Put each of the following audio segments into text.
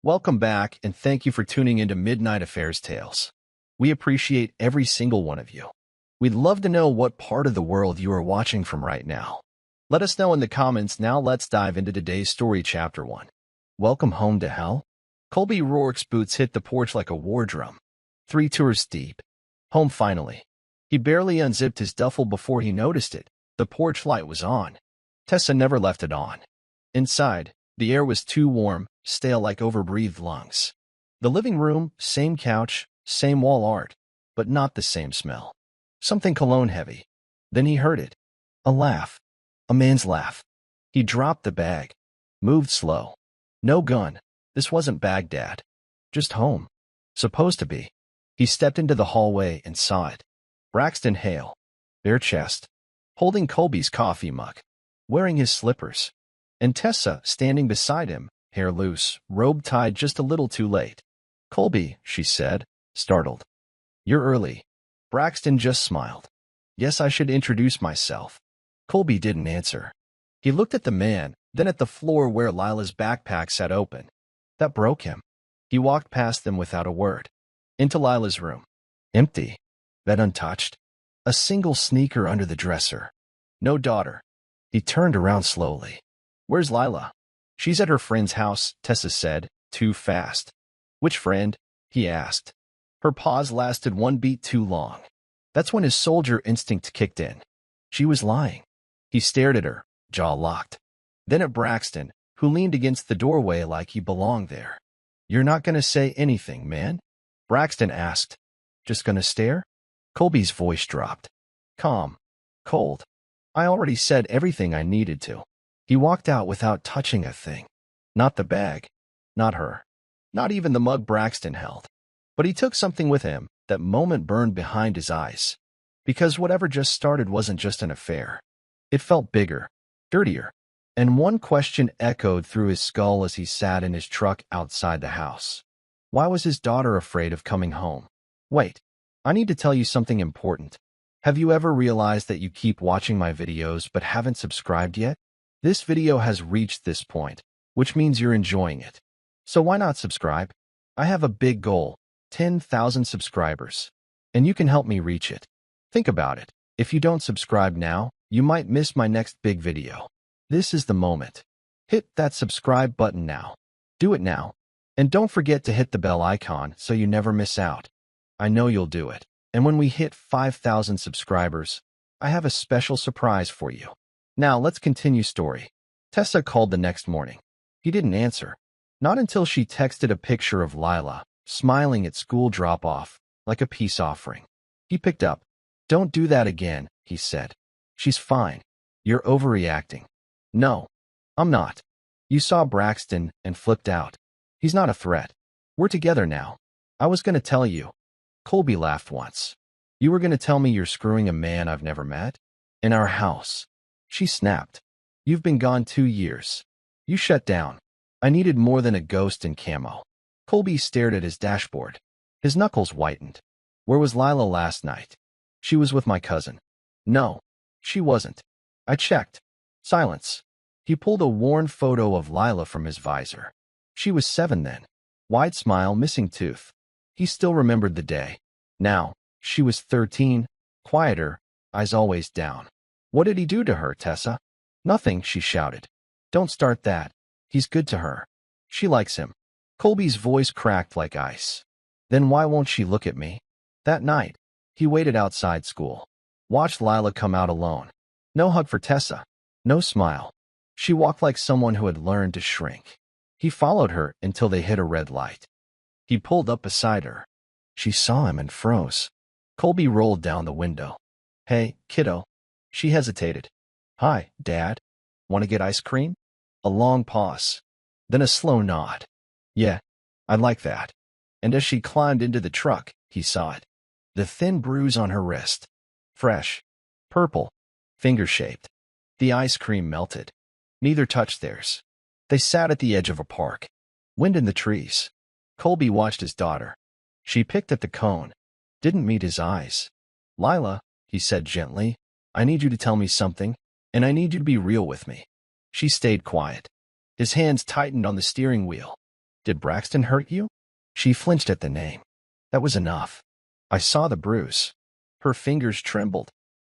Welcome back, and thank you for tuning into Midnight Affairs Tales. We appreciate every single one of you. We'd love to know what part of the world you are watching from right now. Let us know in the comments. Now let's dive into today's story, Chapter 1. Welcome home to hell? Colby Rourke's boots hit the porch like a war drum. 3 tours deep. Home finally. He barely unzipped his duffel before he noticed it. The porch light was on. Tessa never left it on. Inside, the air was too warm, stale like overbreathed lungs. The living room, same couch, same wall art, but not the same smell. Something cologne-heavy. Then he heard it. A laugh. A man's laugh. He dropped the bag. Moved slow. No gun. This wasn't Baghdad. Just home. Supposed to be. He stepped into the hallway and saw it. Braxton Hale. Bare chest. Holding Colby's coffee mug. Wearing his slippers. And Tessa standing beside him, hair loose, robe tied just a little too late. "Colby," she said, startled. "You're early." Braxton just smiled. "Yes, I should introduce myself." Colby didn't answer. He looked at the man, then at the floor where Lila's backpack sat open. That broke him. He walked past them without a word. Into Lila's room. Empty. Bed untouched. A single sneaker under the dresser. No daughter. He turned around slowly. "Where's Lila?" "She's at her friend's house," Tessa said, too fast. "Which friend?" he asked. Her pause lasted one beat too long. That's when his soldier instinct kicked in. She was lying. He stared at her, jaw locked. Then at Braxton, who leaned against the doorway like he belonged there. "You're not going to say anything, man?" Braxton asked. "Just going to stare?" Colby's voice dropped. Calm. Cold. "I already said everything I needed to." He walked out without touching a thing. Not the bag. Not her. Not even the mug Braxton held. But he took something with him. That moment burned behind his eyes. Because whatever just started wasn't just an affair. It felt bigger. Dirtier. And one question echoed through his skull as he sat in his truck outside the house. Why was his daughter afraid of coming home? Wait. I need to tell you something important. Have you ever realized that you keep watching my videos but haven't subscribed yet? This video has reached this point, which means you're enjoying it. So why not subscribe? I have a big goal, 10,000 subscribers. And you can help me reach it. Think about it. If you don't subscribe now, you might miss my next big video. This is the moment. Hit that subscribe button now. Do it now. And don't forget to hit the bell icon so you never miss out. I know you'll do it. And when we hit 5,000 subscribers, I have a special surprise for you. Now let's continue story. Tessa called the next morning. He didn't answer. Not until she texted a picture of Lila, smiling at school drop-off, like a peace offering. He picked up. "Don't do that again," he said. "She's fine. You're overreacting." "No, I'm not." "You saw Braxton and flipped out. He's not a threat. We're together now. I was going to tell you." Colby laughed once. "You were going to tell me you're screwing a man I've never met? In our house." She snapped. "You've been gone 2 years. You shut down. I needed more than a ghost in camo." Colby stared at his dashboard. His knuckles whitened. "Where was Lila last night?" "She was with my cousin." "No, she wasn't. I checked." Silence. He pulled a worn photo of Lila from his visor. She was 7 then. Wide smile, missing tooth. He still remembered the day. Now, she was 13, quieter, eyes always down. "What did he do to her, Tessa?" "Nothing," she shouted. "Don't start that. He's good to her. She likes him." Colby's voice cracked like ice. "Then why won't she look at me?" That night, he waited outside school. Watched Lila come out alone. No hug for Tessa. No smile. She walked like someone who had learned to shrink. He followed her until they hit a red light. He pulled up beside her. She saw him and froze. Colby rolled down the window. "Hey, kiddo." She hesitated. "Hi, Dad. Want to get ice cream?" A long pause. Then a slow nod. "Yeah, I'd like that." And as she climbed into the truck, he saw it. The thin bruise on her wrist. Fresh. Purple. Finger-shaped. The ice cream melted. Neither touched theirs. They sat at the edge of a park. Wind in the trees. Colby watched his daughter. She picked at the cone. Didn't meet his eyes. "Lila," he said gently, "I need you to tell me something, and I need you to be real with me." She stayed quiet. His hands tightened on the steering wheel. Did Braxton hurt you? She flinched at the name. That was enough. I saw the bruise. Her fingers trembled.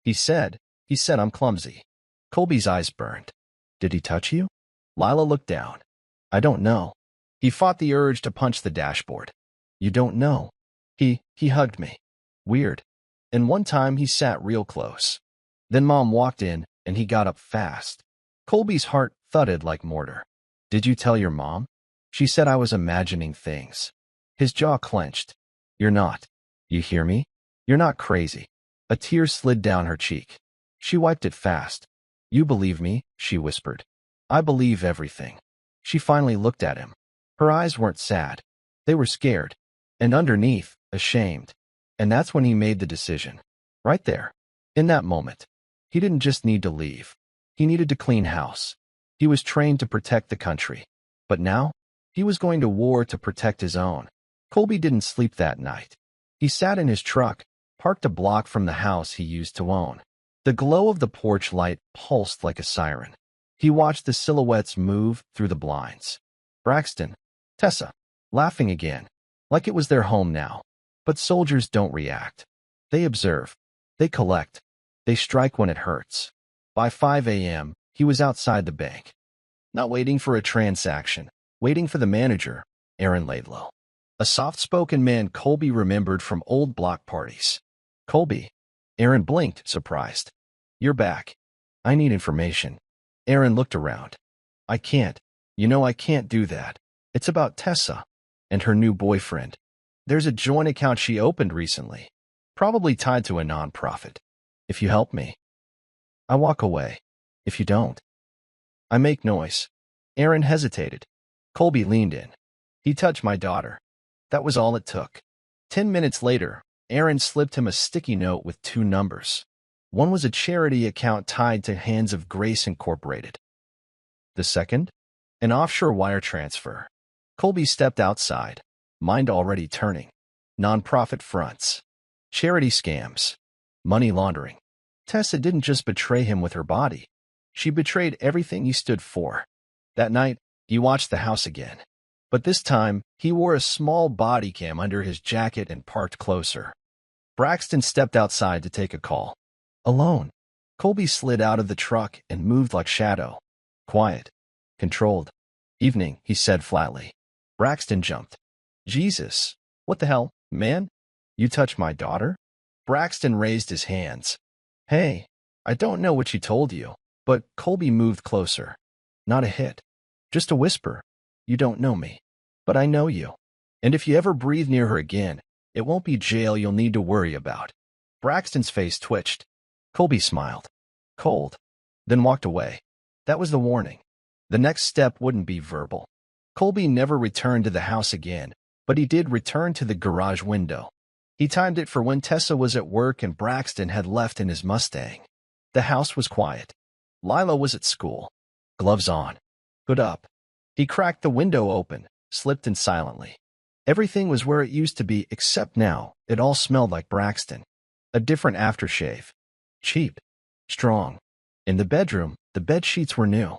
He said, I'm clumsy. Colby's eyes burned. Did he touch you? Lila looked down. I don't know. He fought the urge to punch the dashboard. You don't know. He hugged me. Weird. And one time he sat real close. Then Mom walked in, and he got up fast. Colby's heart thudded like mortar. Did you tell your mom? She said I was imagining things. His jaw clenched. You're not. You hear me? You're not crazy. A tear slid down her cheek. She wiped it fast. You believe me, she whispered. I believe everything. She finally looked at him. Her eyes weren't sad. They were scared. And underneath, ashamed. And that's when he made the decision. Right there. In that moment. He didn't just need to leave. He needed to clean house. He was trained to protect the country. But now, he was going to war to protect his own. Colby didn't sleep that night. He sat in his truck, parked a block from the house he used to own. The glow of the porch light pulsed like a siren. He watched the silhouettes move through the blinds. Braxton, Tessa, laughing again, like it was their home now. But soldiers don't react. They observe. They collect. They strike when it hurts. By 5 a.m., he was outside the bank. Not waiting for a transaction, waiting for the manager, Aaron Laidlow. A soft-spoken man Colby remembered from old block parties. Colby. Aaron blinked, surprised. You're back. I need information. Aaron looked around. I can't. I can't do that. It's about Tessa and her new boyfriend. There's a joint account she opened recently, probably tied to a nonprofit. If you help me. I walk away. If you don't. I make noise. Aaron hesitated. Colby leaned in. He touched my daughter. That was all it took. 10 minutes later, Aaron slipped him a sticky note with 2 numbers. One was a charity account tied to Hands of Grace Incorporated. The second? An offshore wire transfer. Colby stepped outside, mind already turning. Nonprofit fronts. Charity scams. Money laundering. Tessa didn't just betray him with her body. She betrayed everything he stood for. That night, he watched the house again. But this time, he wore a small body cam under his jacket and parked closer. Braxton stepped outside to take a call. Alone. Colby slid out of the truck and moved like shadow. Quiet. Controlled. Evening, he said flatly. Braxton jumped. Jesus. What the hell, man? You touched my daughter? Braxton raised his hands. Hey, I don't know what she told you, but Colby moved closer. Not a hit. Just a whisper. You don't know me, but I know you. And if you ever breathe near her again, it won't be jail you'll need to worry about. Braxton's face twitched. Colby smiled. Cold. Then walked away. That was the warning. The next step wouldn't be verbal. Colby never returned to the house again, but he did return to the garage window. He timed it for when Tessa was at work and Braxton had left in his Mustang. The house was quiet. Lila was at school. Gloves on. Hood up. He cracked the window open, slipped in silently. Everything was where it used to be, except now it all smelled like Braxton. A different aftershave. Cheap. Strong. In the bedroom, the bed sheets were new,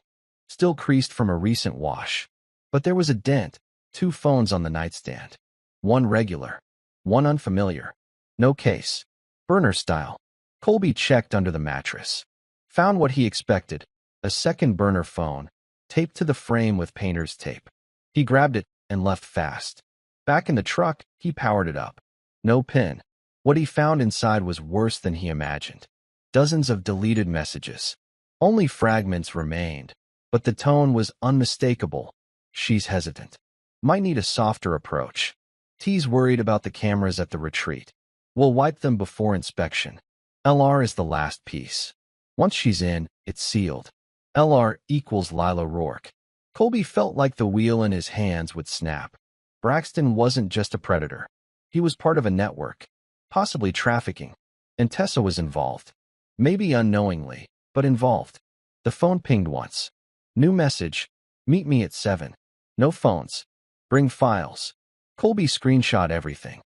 still creased from a recent wash. But there was a dent, 2 phones on the nightstand. One regular, one unfamiliar. No case. Burner style. Colby checked under the mattress. Found what he expected, a second burner phone, taped to the frame with painter's tape. He grabbed it and left fast. Back in the truck, he powered it up. No pin. What he found inside was worse than he imagined. Dozens of deleted messages. Only fragments remained, but the tone was unmistakable. She's hesitant. Might need a softer approach. T's worried about the cameras at the retreat. We'll wipe them before inspection. LR is the last piece. Once she's in, it's sealed. LR equals Lila Rourke. Colby felt like the wheel in his hands would snap. Braxton wasn't just a predator. He was part of a network, possibly trafficking, and Tessa was involved. Maybe unknowingly, but involved. The phone pinged once. New message. Meet me at 7. No phones. Bring files. Colby screenshot everything.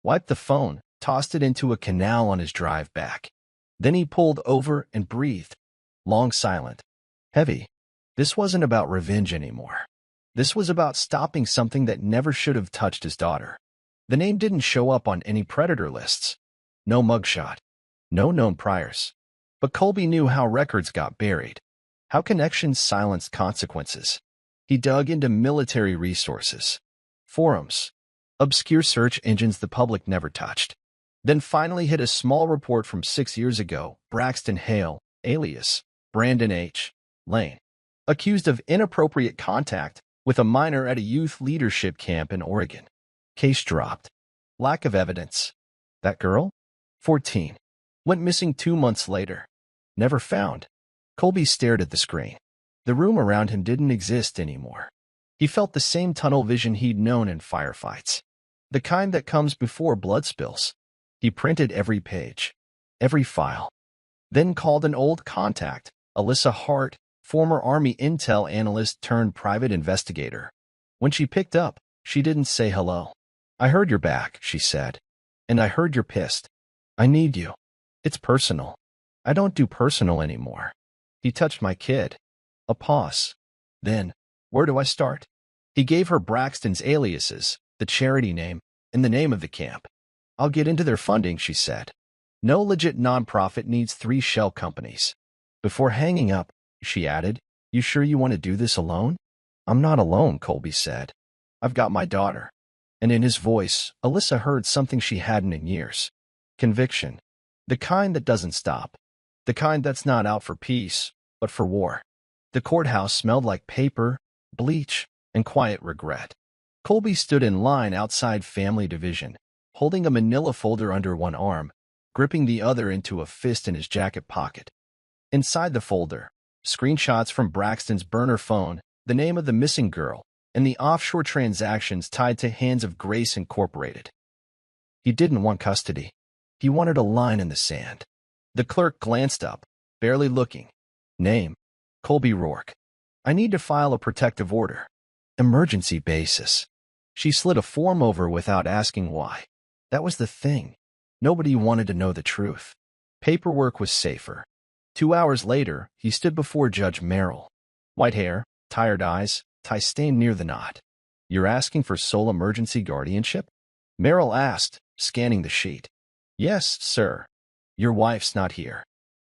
Wiped the phone, tossed it into a canal on his drive back. Then he pulled over and breathed. Long silent. Heavy. This wasn't about revenge anymore. This was about stopping something that never should have touched his daughter. The name didn't show up on any predator lists. No mugshot. No known priors. But Colby knew how records got buried. How connections silenced consequences. He dug into military resources, forums, obscure search engines the public never touched. Then finally hit a small report from 6 years ago, Braxton Hale, alias Brandon H. Lane, accused of inappropriate contact with a minor at a youth leadership camp in Oregon. Case dropped. Lack of evidence. That girl? 14. Went missing 2 months later. Never found. Colby stared at the screen. The room around him didn't exist anymore. He felt the same tunnel vision he'd known in firefights. The kind that comes before blood spills. He printed every page, every file. Then called an old contact, Alyssa Hart, former Army intel analyst turned private investigator. When she picked up, she didn't say hello. "I heard you're back," she said. "And I heard you're pissed. I need you. It's personal." "I don't do personal anymore. He touched my kid." A pause. Then, "Where do I start?" He gave her Braxton's aliases, the charity name, and the name of the camp. "I'll get into their funding," she said. "No legit nonprofit needs 3 shell companies." Before hanging up, she added, "You sure you want to do this alone?" "I'm not alone," Colby said. "I've got my daughter." And in his voice, Alyssa heard something she hadn't in years. Conviction. The kind that doesn't stop. The kind that's not out for peace, but for war. The courthouse smelled like paper, bleach, and quiet regret. Colby stood in line outside Family Division, holding a manila folder under one arm, gripping the other into a fist in his jacket pocket. Inside the folder, screenshots from Braxton's burner phone, the name of the missing girl, and the offshore transactions tied to Hands of Grace Incorporated. He didn't want custody. He wanted a line in the sand. The clerk glanced up, barely looking. Name: Colby Rourke. "I need to file a protective order. Emergency basis." She slid a form over without asking why. That was the thing. Nobody wanted to know the truth. Paperwork was safer. 2 hours later, he stood before Judge Merrill. White hair, tired eyes, tie stained near the knot. "You're asking for sole emergency guardianship?" Merrill asked, scanning the sheet. "Yes, sir. Your wife's not here."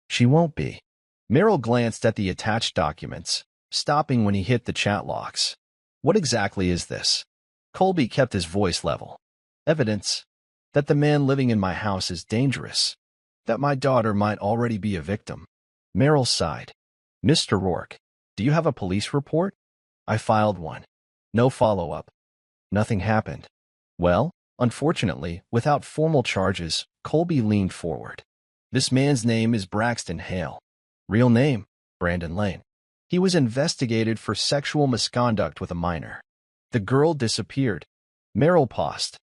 "She won't be." Merrill glanced at the attached documents, stopping when he hit the chat logs. "What exactly is this?" Colby kept his voice level. "Evidence that the man living in my house is dangerous. That my daughter might already be a victim." Merrill sighed. "Mr. Rourke, do you have a police report?" "I filed one." "No follow-up." "Nothing happened." "Well, unfortunately, without formal charges," Colby leaned forward. "This man's name is Braxton Hale. Real name, Brandon Lane. He was investigated for sexual misconduct with a minor. The girl disappeared." Merrill paused.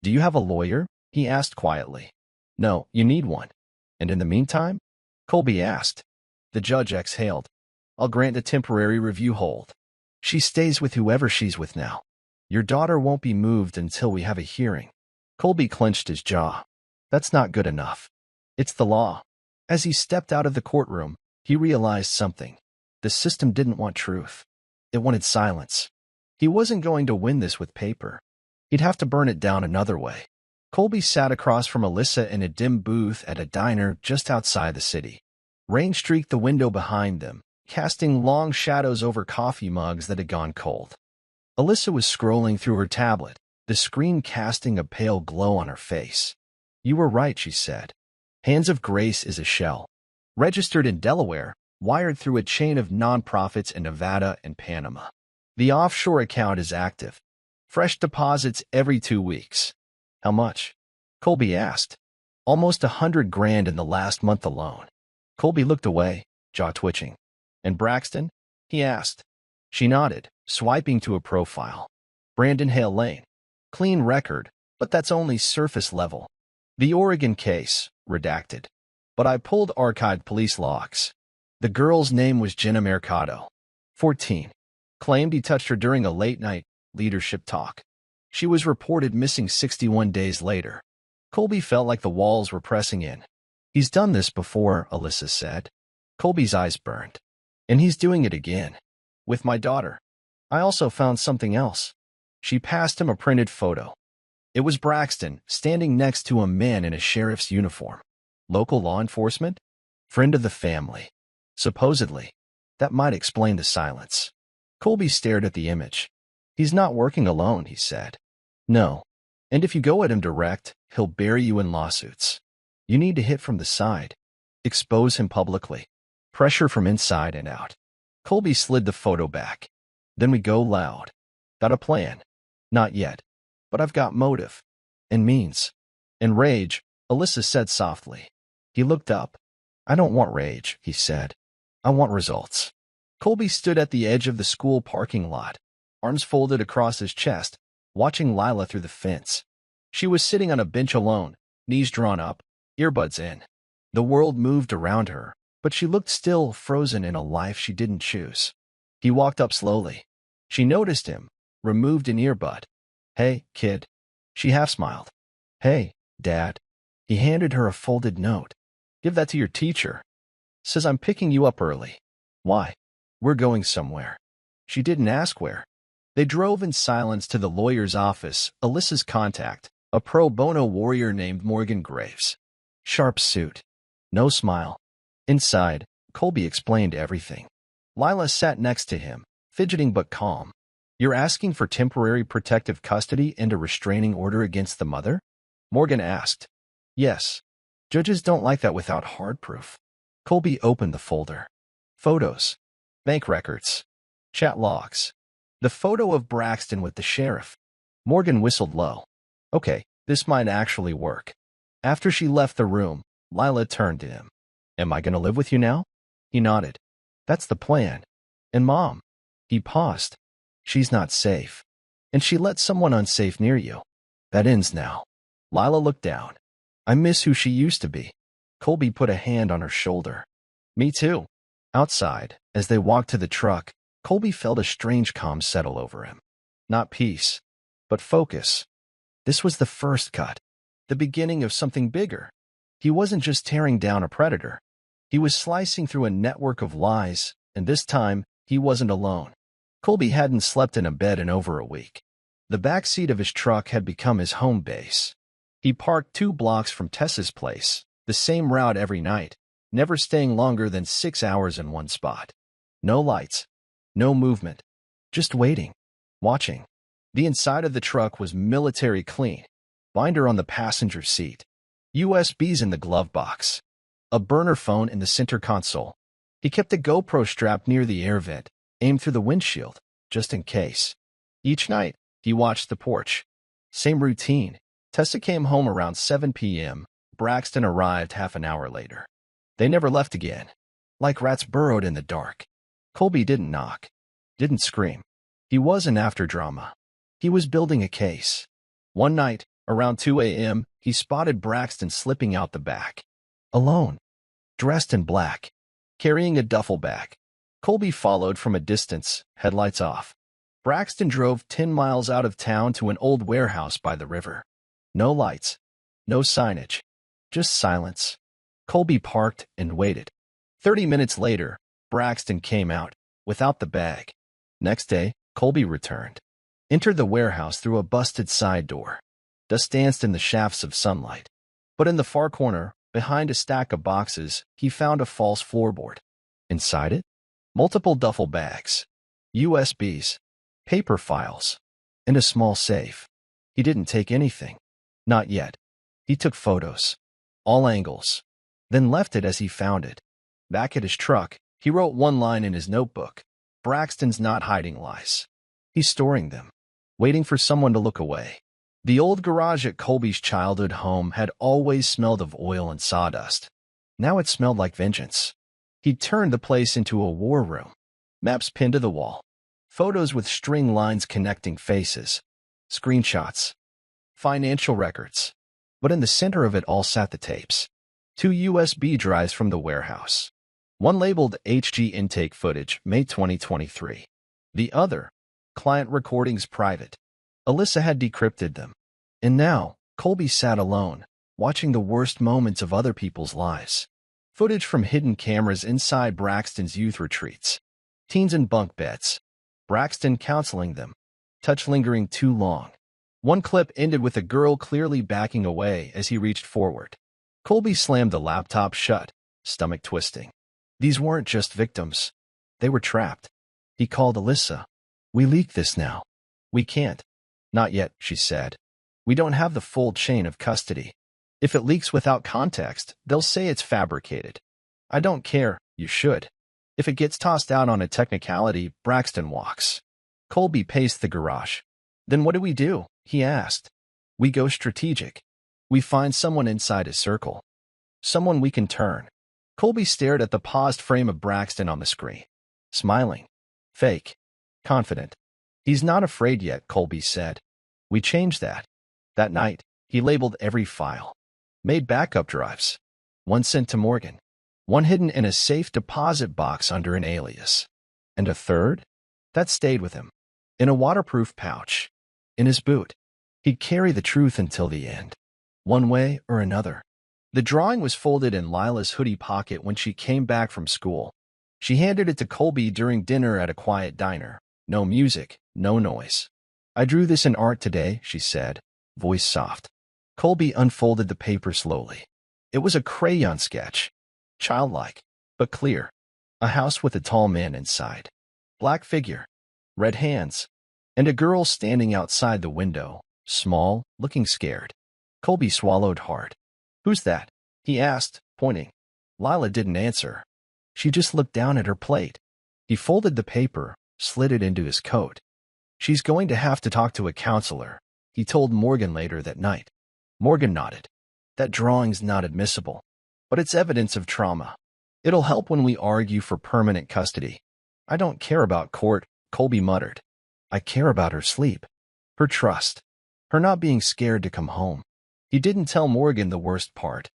"Do you have a lawyer?" he asked quietly. "No, you need one." "And in the meantime?" Colby asked. The judge exhaled. "I'll grant a temporary review hold. She stays with whoever she's with now. Your daughter won't be moved until we have a hearing." Colby clenched his jaw. "That's not good enough. It's the law." As he stepped out of the courtroom, he realized something. The system didn't want truth. It wanted silence. He wasn't going to win this with paper. He'd have to burn it down another way. Colby sat across from Alyssa in a dim booth at a diner just outside the city. Rain streaked the window behind them, casting long shadows over coffee mugs that had gone cold. Alyssa was scrolling through her tablet, the screen casting a pale glow on her face. "You were right," she said. "Hands of Grace is a shell. Registered in Delaware, wired through a chain of nonprofits in Nevada and Panama. The offshore account is active. Fresh deposits every 2 weeks." "How much?" Colby asked. "Almost 100 grand in the last month alone." Colby looked away, jaw twitching. "And Braxton?" he asked. She nodded, swiping to a profile. "Brandon Hale Lane. Clean record, but that's only surface level. The Oregon case, redacted. But I pulled archived police logs. The girl's name was Jenna Mercado. 14. Claimed he touched her during a late-night leadership talk. She was reported missing 61 days later." Colby felt like the walls were pressing in. "He's done this before," Alyssa said. Colby's eyes burned. "And he's doing it again. With my daughter." I also found something else. She passed him a printed photo. It was Braxton, standing next to a man in a sheriff's uniform. Local law enforcement? Friend of the family. Supposedly. That might explain the silence. Colby stared at the image. He's not working alone, he said. No. And if you go at him direct, he'll bury you in lawsuits. You need to hit from the side. Expose him publicly. Pressure from inside and out. Colby slid the photo back. Then we go loud. Got a plan? Not yet. But I've got motive. And means. And rage, Alyssa said softly. He looked up. I don't want rage, he said. I want results. Colby stood at the edge of the school parking lot, arms folded across his chest, watching Lila through the fence. She was sitting on a bench alone, knees drawn up, earbuds in. The world moved around her, but she looked still, frozen in a life she didn't choose. He walked up slowly. She noticed him, removed an earbud. Hey, kid. She half smiled. Hey, Dad. He handed her a folded note. Give that to your teacher. Says I'm picking you up early. Why? We're going somewhere. She didn't ask where. They drove in silence to the lawyer's office, Alyssa's contact, a pro bono warrior named Morgan Graves. Sharp suit. No smile. Inside, Colby explained everything. Lila sat next to him, fidgeting but calm. You're asking for temporary protective custody and a restraining order against the mother? Morgan asked. Yes. Judges don't like that without hard proof. Colby opened the folder. Photos. Bank records. Chat logs. The photo of Braxton with the sheriff. Morgan whistled low. Okay, this might actually work. After she left the room, Lila turned to him. Am I going to live with you now? He nodded. That's the plan. And Mom. He paused. She's not safe. And she let someone unsafe near you. That ends now. Lila looked down. I miss who she used to be. Colby put a hand on her shoulder. Me too. Outside, as they walked to the truck, Colby felt a strange calm settle over him. Not peace, but focus. This was the first cut, the beginning of something bigger. He wasn't just tearing down a predator. He was slicing through a network of lies, and this time, he wasn't alone. Colby hadn't slept in a bed in over a week. The back seat of his truck had become his home base. He parked 2 blocks from Tessa's place, the same route every night, never staying longer than 6 hours in one spot. No lights, no movement, just waiting, watching. The inside of the truck was military clean, binder on the passenger seat, USBs in the glove box, a burner phone in the center console. He kept a GoPro strapped near the air vent, aimed through the windshield, just in case. Each night, he watched the porch. Same routine. Tessa came home around 7 p.m. Braxton arrived half an hour later. They never left again. Like rats burrowed in the dark. Colby didn't knock. Didn't scream. He wasn't after drama. He was building a case. One night, around 2 a.m., he spotted Braxton slipping out the back. Alone. Dressed in black. Carrying a duffel bag. Colby followed from a distance, headlights off. Braxton drove 10 miles out of town to an old warehouse by the river. No lights. No signage. Just silence. Colby parked and waited. 30 minutes later, Braxton came out, without the bag. Next day, Colby returned. Entered the warehouse through a busted side door. Dust danced in the shafts of sunlight. But in the far corner, behind a stack of boxes, he found a false floorboard. Inside it, multiple duffel bags, USBs, paper files, and a small safe. He didn't take anything. Not yet. He took photos. All angles. Then left it as he found it. Back at his truck, he wrote one line in his notebook. Braxton's not hiding lies. He's storing them. Waiting for someone to look away. The old garage at Colby's childhood home had always smelled of oil and sawdust. Now it smelled like vengeance. He turned the place into a war room. Maps pinned to the wall. Photos with string lines connecting faces. Screenshots. Financial records. But in the center of it all sat the tapes. 2 USB drives from the warehouse. One labeled HG Intake Footage, May 2023. The other, Client Recordings Private. Alyssa had decrypted them. And now, Colby sat alone, watching the worst moments of other people's lives. Footage from hidden cameras inside Braxton's youth retreats. Teens in bunk beds. Braxton counseling them. Touch lingering too long. One clip ended with a girl clearly backing away as he reached forward. Colby slammed the laptop shut, stomach twisting. These weren't just victims. They were trapped. He called Alyssa. We leak this now. We can't. Not yet, she said. We don't have the full chain of custody. If it leaks without context, they'll say it's fabricated. I don't care, you should. If it gets tossed out on a technicality, Braxton walks. Colby paced the garage. Then what do? He asked. We go strategic. We find someone inside his circle. Someone we can turn. Colby stared at the paused frame of Braxton on the screen. Smiling. Fake. Confident. He's not afraid yet, Colby said. We changed that. That night, he labeled every file. Made backup drives. One sent to Morgan. One hidden in a safe deposit box under an alias. And a third? That stayed with him. In a waterproof pouch. In his boot. He'd carry the truth until the end. One way or another. The drawing was folded in Lila's hoodie pocket when she came back from school. She handed it to Colby during dinner at a quiet diner. No music, no noise. I drew this in art today, she said, voice soft. Colby unfolded the paper slowly. It was a crayon sketch. Childlike, but clear. A house with a tall man inside. Black figure. Red hands. And a girl standing outside the window, small, looking scared. Colby swallowed hard. Who's that? He asked, pointing. Lila didn't answer. She just looked down at her plate. He folded the paper, slid it into his coat. She's going to have to talk to a counselor, he told Morgan later that night. Morgan nodded. That drawing's not admissible, but it's evidence of trauma. It'll help when we argue for permanent custody. I don't care about court, Colby muttered. I care about her sleep, her trust, her not being scared to come home. He didn't tell Morgan the worst part,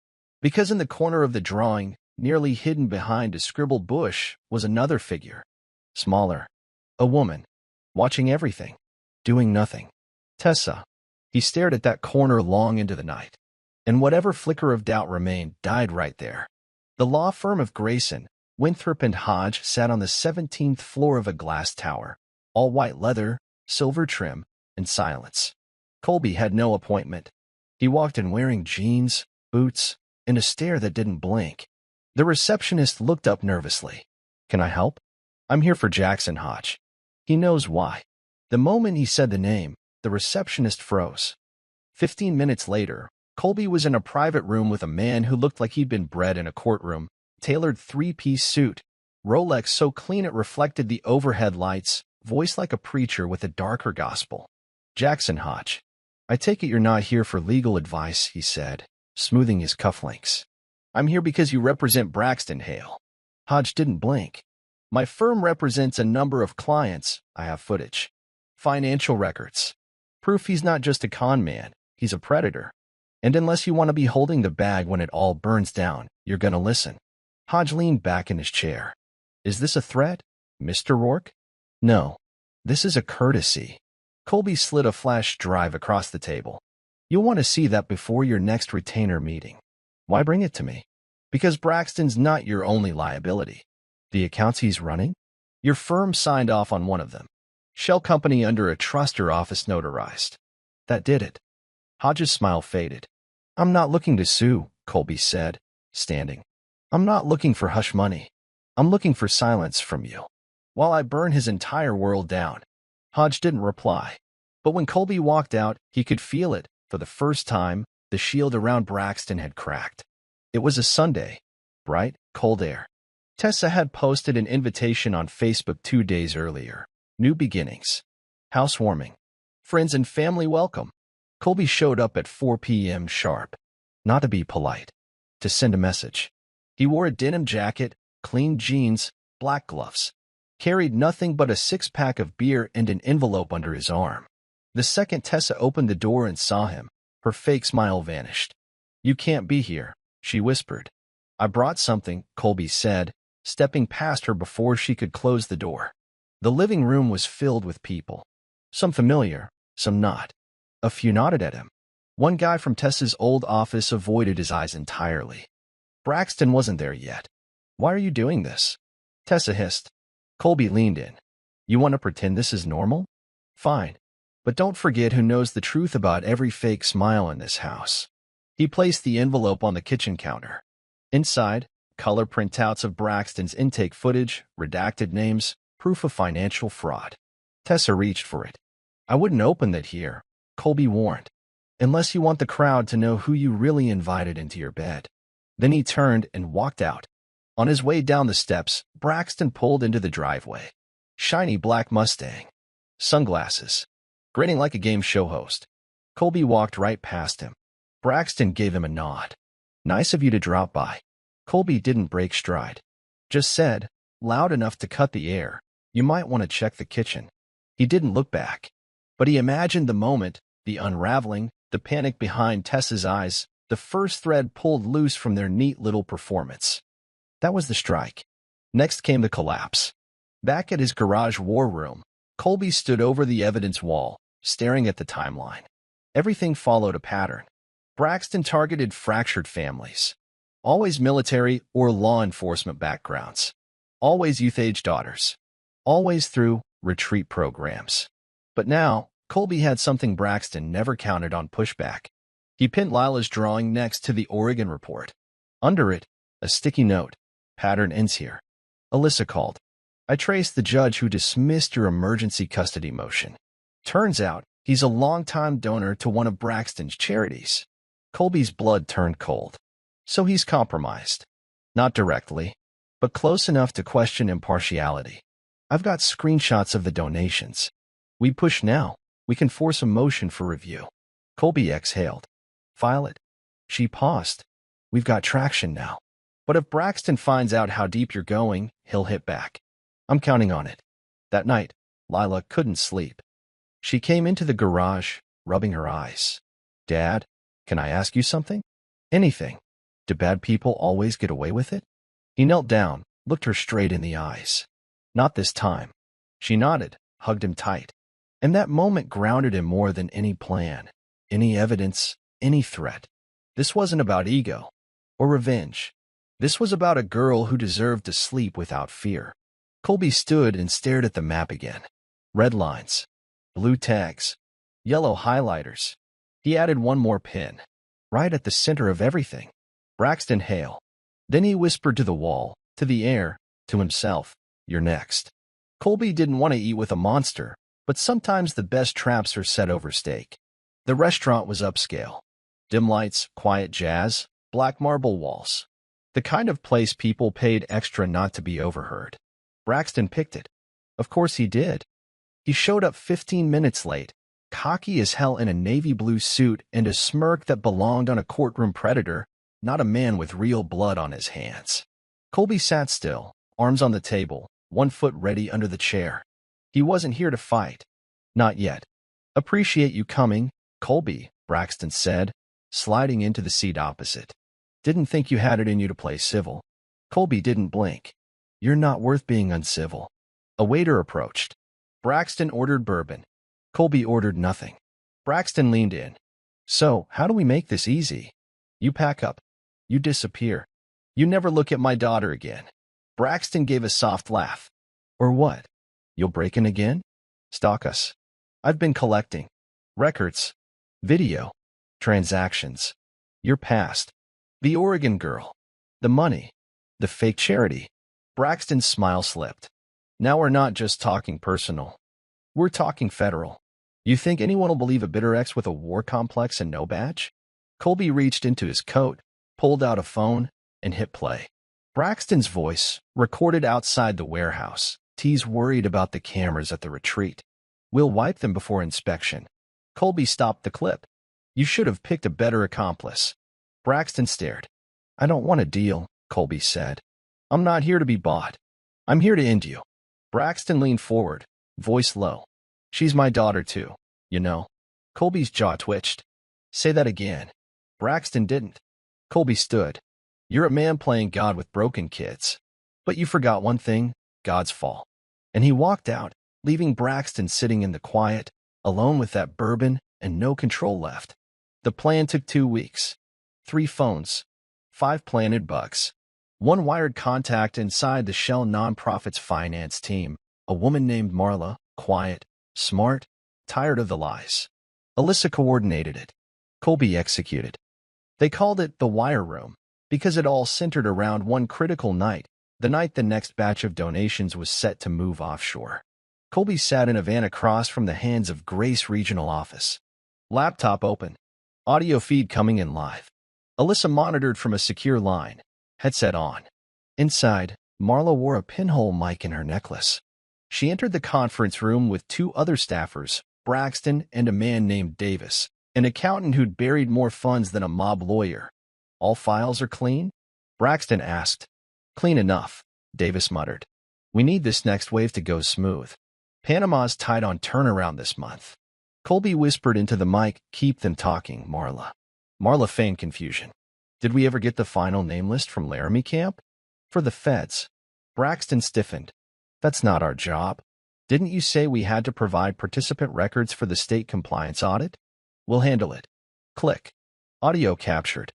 because in the corner of the drawing, nearly hidden behind a scribbled bush, was another figure. Smaller. A woman. Watching everything. Doing nothing. Tessa. He stared at that corner long into the night. And whatever flicker of doubt remained died right there. The law firm of Grayson, Winthrop and Hodge sat on the 17th floor of a glass tower. All white leather, silver trim, and silence. Colby had no appointment. He walked in wearing jeans, boots, and a stare that didn't blink. The receptionist looked up nervously. Can I help? I'm here for Jackson Hodge. He knows why. The moment he said the name, the receptionist froze. 15 minutes later, Colby was in a private room with a man who looked like he'd been bred in a courtroom, tailored three-piece suit, Rolex so clean it reflected the overhead lights, voice like a preacher with a darker gospel. Jackson Hodge. I take it you're not here for legal advice, he said, smoothing his cufflinks. I'm here because you represent Braxton Hale. Hodge didn't blink. My firm represents a number of clients. I have footage. Financial records. Proof he's not just a con man, he's a predator. And unless you want to be holding the bag when it all burns down, you're gonna listen. Hodge leaned back in his chair. Is this a threat, Mr. Rourke? No. This is a courtesy. Colby slid a flash drive across the table. You'll want to see that before your next retainer meeting. Why bring it to me? Because Braxton's not your only liability. The accounts he's running? Your firm signed off on one of them. Shell company under a trust or office notarized. That did it. Hodge's smile faded. I'm not looking to sue, Colby said, standing. I'm not looking for hush money. I'm looking for silence from you. While I burn his entire world down. Hodge didn't reply. But when Colby walked out, he could feel it. For the first time, the shield around Braxton had cracked. It was a Sunday. Bright, cold air. Tessa had posted an invitation on Facebook 2 days earlier. New beginnings. Housewarming. Friends and family welcome. Colby showed up at 4 p.m. sharp. Not to be polite. To send a message. He wore a denim jacket, clean jeans, black gloves. Carried nothing but a six-pack of beer and an envelope under his arm. The second Tessa opened the door and saw him, her fake smile vanished. You can't be here, she whispered. I brought something, Colby said, stepping past her before she could close the door. The living room was filled with people. Some familiar, some not. A few nodded at him. One guy from Tessa's old office avoided his eyes entirely. Braxton wasn't there yet. Why are you doing this? Tessa hissed. Colby leaned in. You want to pretend this is normal? Fine. But don't forget who knows the truth about every fake smile in this house. He placed the envelope on the kitchen counter. Inside, color printouts of Braxton's intake footage, redacted names, proof of financial fraud. Tessa reached for it. I wouldn't open that here, Colby warned, unless you want the crowd to know who you really invited into your bed. Then he turned and walked out. On his way down the steps, Braxton pulled into the driveway. Shiny black Mustang. Sunglasses. Grinning like a game show host. Colby walked right past him. Braxton gave him a nod. Nice of you to drop by. Colby didn't break stride. Just said, loud enough to cut the air, you might want to check the kitchen. He didn't look back. But he imagined the moment, the unraveling, the panic behind Tessa's eyes, the first thread pulled loose from their neat little performance. That was the strike. Next came the collapse. Back at his garage war room, Colby stood over the evidence wall, staring at the timeline. Everything followed a pattern. Braxton targeted fractured families. Always military or law enforcement backgrounds. Always youth-age daughters. Always through retreat programs. But now, Colby had something Braxton never counted on: pushback. He pinned Lila's drawing next to the Oregon report. Under it, a sticky note. Pattern ends here. Alyssa called. I traced the judge who dismissed your emergency custody motion. Turns out, he's a longtime donor to one of Braxton's charities. Colby's blood turned cold. So he's compromised. Not directly, but close enough to question impartiality. I've got screenshots of the donations. We push now. We can force a motion for review. Colby exhaled. File it. She paused. We've got traction now. But if Braxton finds out how deep you're going, he'll hit back. I'm counting on it. That night, Lila couldn't sleep. She came into the garage, rubbing her eyes. Dad, can I ask you something? Anything. Do bad people always get away with it? He knelt down, looked her straight in the eyes. Not this time. She nodded, hugged him tight. And that moment grounded him more than any plan, any evidence, any threat. This wasn't about ego or revenge. This was about a girl who deserved to sleep without fear. Colby stood and stared at the map again. Red lines, blue tags, yellow highlighters. He added one more pin, right at the center of everything. Braxton Hale. Then he whispered to the wall, to the air, to himself, you're next. Colby didn't want to eat with a monster, but sometimes the best traps are set over steak. The restaurant was upscale. Dim lights, quiet jazz, black marble walls. The kind of place people paid extra not to be overheard. Braxton picked it. Of course he did. He showed up 15 minutes late, cocky as hell in a navy blue suit and a smirk that belonged on a courtroom predator, not a man with real blood on his hands. Colby sat still, arms on the table, one foot ready under the chair. He wasn't here to fight. Not yet. Appreciate you coming, Colby, Braxton said, sliding into the seat opposite. Didn't think you had it in you to play civil. Colby didn't blink. You're not worth being uncivil. A waiter approached. Braxton ordered bourbon. Colby ordered nothing. Braxton leaned in. So, how do we make this easy? You pack up. You disappear. You never look at my daughter again. Braxton gave a soft laugh. Or what? You'll break in again? Stalk us. I've been collecting. Records. Video. Transactions. Your past. The Oregon girl. The money. The fake charity. Braxton's smile slipped. Now we're not just talking personal. We're talking federal. You think anyone will believe a bitter ex with a war complex and no badge? Colby reached into his coat, pulled out a phone, and hit play. Braxton's voice, recorded outside the warehouse. T's worried about the cameras at the retreat. We'll wipe them before inspection. Colby stopped the clip. You should have picked a better accomplice. Braxton stared. I don't want a deal, Colby said. I'm not here to be bought. I'm here to end you. Braxton leaned forward, voice low. She's my daughter too, you know. Colby's jaw twitched. Say that again. Braxton didn't. Colby stood. You're a man playing God with broken kids. But you forgot one thing, God's fall. And he walked out, leaving Braxton sitting in the quiet, alone with that bourbon and no control left. The plan took 2 weeks. 3 phones. 5 planted bugs. 1 wired contact inside the Shell Nonprofits finance team. A woman named Marla, quiet, smart, tired of the lies. Alyssa coordinated it. Colby executed. They called it the Wire Room because it all centered around one critical night, the night the next batch of donations was set to move offshore. Colby sat in a van across from the hands of Grace Regional Office. Laptop open. Audio feed coming in live. Alyssa monitored from a secure line. Headset on. Inside, Marla wore a pinhole mic in her necklace. She entered the conference room with two other staffers, Braxton and a man named Davis, an accountant who'd buried more funds than a mob lawyer. All files are clean? Braxton asked. Clean enough, Davis muttered. We need this next wave to go smooth. Panama's tight on turnaround this month. Colby whispered into the mic, keep them talking, Marla. Marla feigned confusion. Did we ever get the final name list from Laramie Camp? For the feds. Braxton stiffened. That's not our job. Didn't you say we had to provide participant records for the state compliance audit? We'll handle it. Click. Audio captured.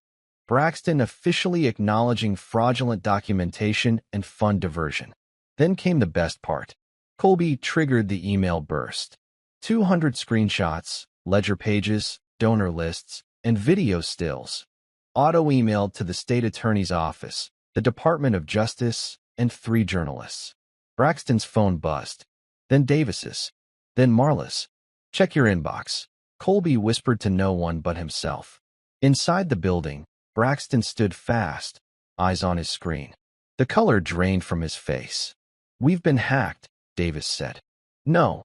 Braxton officially acknowledging fraudulent documentation and fund diversion. Then came the best part. Colby triggered the email burst. 200 screenshots, ledger pages, donor lists, and video stills. Auto-emailed to the state attorney's office, the Department of Justice, and 3 journalists. Braxton's phone buzzed. Then Davis's. Then Marla's. Check your inbox. Colby whispered to no one but himself. Inside the building, Braxton stood fast, eyes on his screen. The color drained from his face. We've been hacked, Davis said. No,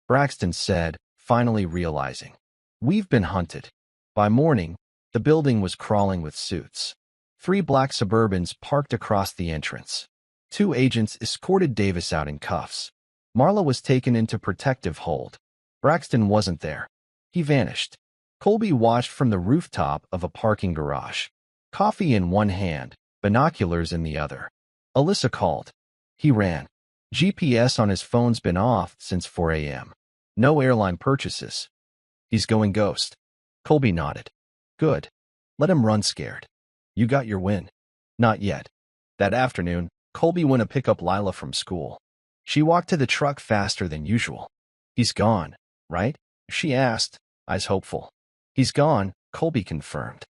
Braxton said, finally realizing. We've been hunted. By morning, the building was crawling with suits. 3 black Suburbans parked across the entrance. 2 agents escorted Davis out in cuffs. Marla was taken into protective hold. Braxton wasn't there. He vanished. Colby watched from the rooftop of a parking garage. Coffee in one hand, binoculars in the other. Alyssa called. He ran. GPS on his phone's been off since 4 a.m. No airline purchases. He's going ghost. Colby nodded. Good. Let him run scared. You got your win. Not yet. That afternoon, Colby went to pick up Lila from school. She walked to the truck faster than usual. He's gone, right? She asked, eyes hopeful. He's gone, Colby confirmed.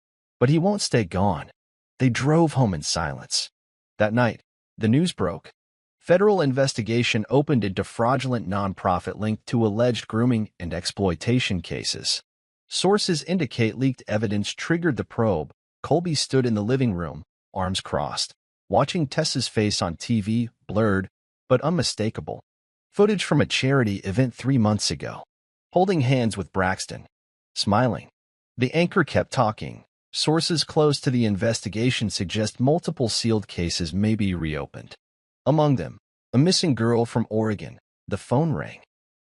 But he won't stay gone. They drove home in silence. That night, the news broke. Federal investigation opened into fraudulent nonprofit linked to alleged grooming and exploitation cases. Sources indicate leaked evidence triggered the probe. Colby stood in the living room, arms crossed, watching Tessa's face on TV, blurred, but unmistakable. Footage from a charity event 3 months ago. Holding hands with Braxton. Smiling. The anchor kept talking. Sources close to the investigation suggest multiple sealed cases may be reopened. Among them, a missing girl from Oregon. The phone rang.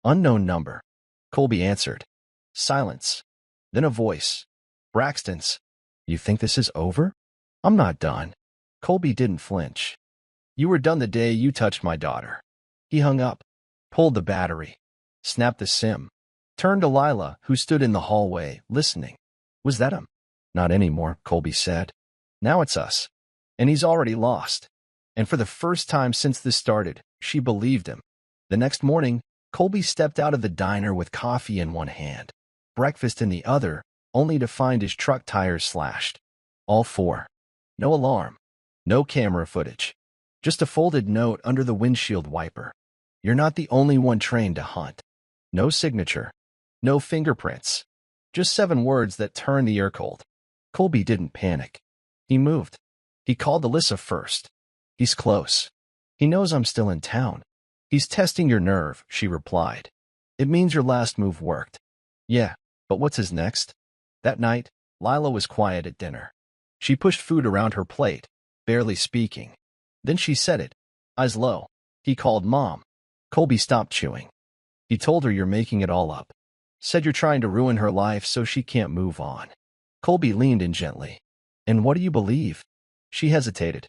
Unknown number. Colby answered. Silence. Then a voice. Braxton's. You think this is over? I'm not done. Colby didn't flinch. You were done the day you touched my daughter. He hung up, pulled the battery, snapped the SIM, turned to Lila, who stood in the hallway, listening. Was that him? Not anymore, Colby said. Now it's us. And he's already lost. And for the first time since this started, she believed him. The next morning, Colby stepped out of the diner with coffee in one hand, breakfast in the other, only to find his truck tires slashed. All 4. No alarm. No camera footage. Just a folded note under the windshield wiper. You're not the only one trained to hunt. No signature. No fingerprints. Just 7 words that turned the air cold. Colby didn't panic. He moved. He called Alyssa first. He's close. He knows I'm still in town. He's testing your nerve, she replied. It means your last move worked. Yeah, but what's his next? That night, Lila was quiet at dinner. She pushed food around her plate, barely speaking. Then she said it, eyes low. He called Mom. Colby stopped chewing. He told her you're making it all up. Said you're trying to ruin her life so she can't move on. Colby leaned in gently. And what do you believe? She hesitated.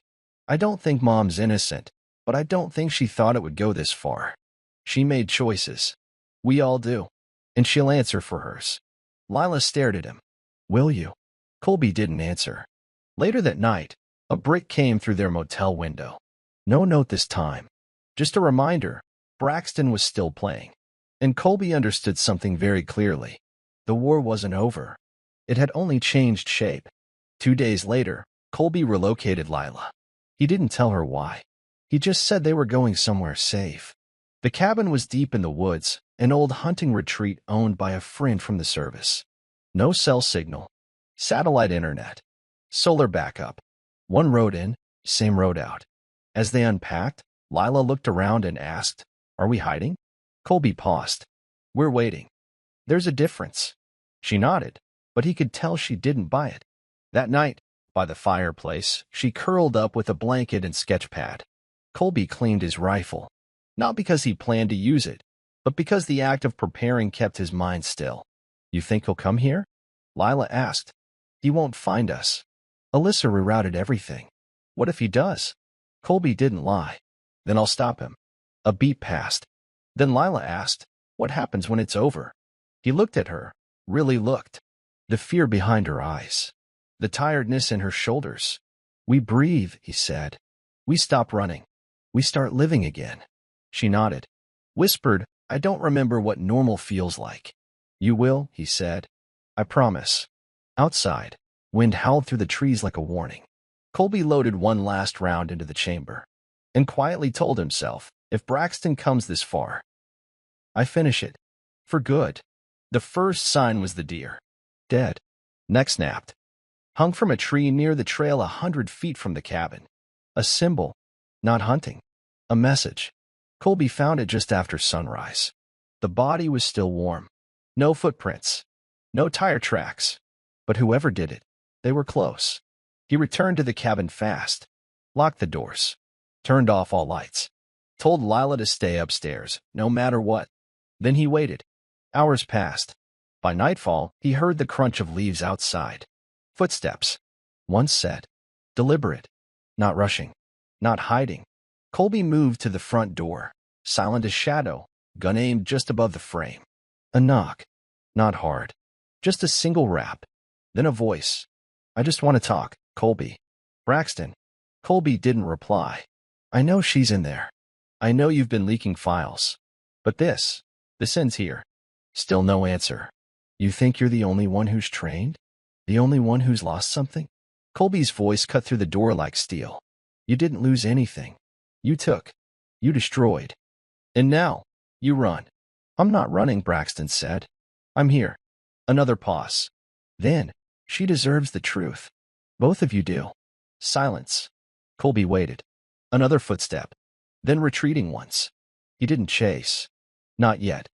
I don't think Mom's innocent, but I don't think she thought it would go this far. She made choices. We all do. And she'll answer for hers. Lila stared at him. Will you? Colby didn't answer. Later that night, a brick came through their motel window. No note this time. Just a reminder, Braxton was still playing. And Colby understood something very clearly. The war wasn't over. It had only changed shape. 2 days later, Colby relocated Lila. He didn't tell her why. He just said they were going somewhere safe. The cabin was deep in the woods, an old hunting retreat owned by a friend from the service. No cell signal, satellite internet, solar backup. One road in, same road out. As they unpacked, Lila looked around and asked, "Are we hiding?" Colby paused. "We're waiting." "There's a difference." She nodded, but he could tell she didn't buy it. That night, by the fireplace, she curled up with a blanket and sketch pad. Colby cleaned his rifle, not because he planned to use it, but because the act of preparing kept his mind still. "You think he'll come here?" Lila asked. "He won't find us. Alyssa rerouted everything. What if he does?" Colby didn't lie. "Then I'll stop him." A beat passed. Then Lila asked, "What happens when it's over?" He looked at her, really looked. The fear behind her eyes. The tiredness in her shoulders. "We breathe," he said. "We stop running. We start living again." She nodded. Whispered, "I don't remember what normal feels like." "You will," he said. "I promise." Outside, wind howled through the trees like a warning. Colby loaded one last round into the chamber and quietly told himself, "If Braxton comes this far, I finish it. For good." The first sign was the deer. Dead. Neck snapped. Hung from a tree near the trail 100 feet from the cabin. A symbol. Not hunting. A message. Colby found it just after sunrise. The body was still warm. No footprints. No tire tracks. But whoever did it, they were close. He returned to the cabin fast. Locked the doors. Turned off all lights. Told Lila to stay upstairs, no matter what. Then he waited. Hours passed. By nightfall, he heard the crunch of leaves outside. Footsteps. Once set. Deliberate. Not rushing. Not hiding. Colby moved to the front door. Silent as shadow. Gun aimed just above the frame. A knock. Not hard. Just a single rap. Then a voice. "I just want to talk, Colby." "Braxton." Colby didn't reply. "I know she's in there. I know you've been leaking files. But this ends here." Still no answer. "You think you're the only one who's trained? The only one who's lost something?" Colby's voice cut through the door like steel. "You didn't lose anything. You took. You destroyed. And now, you run." "I'm not running," Braxton said. "I'm here." Another pause. Then, "She deserves the truth. Both of you do." Silence. Colby waited. Another footstep. Then retreating ones. He didn't chase. Not yet.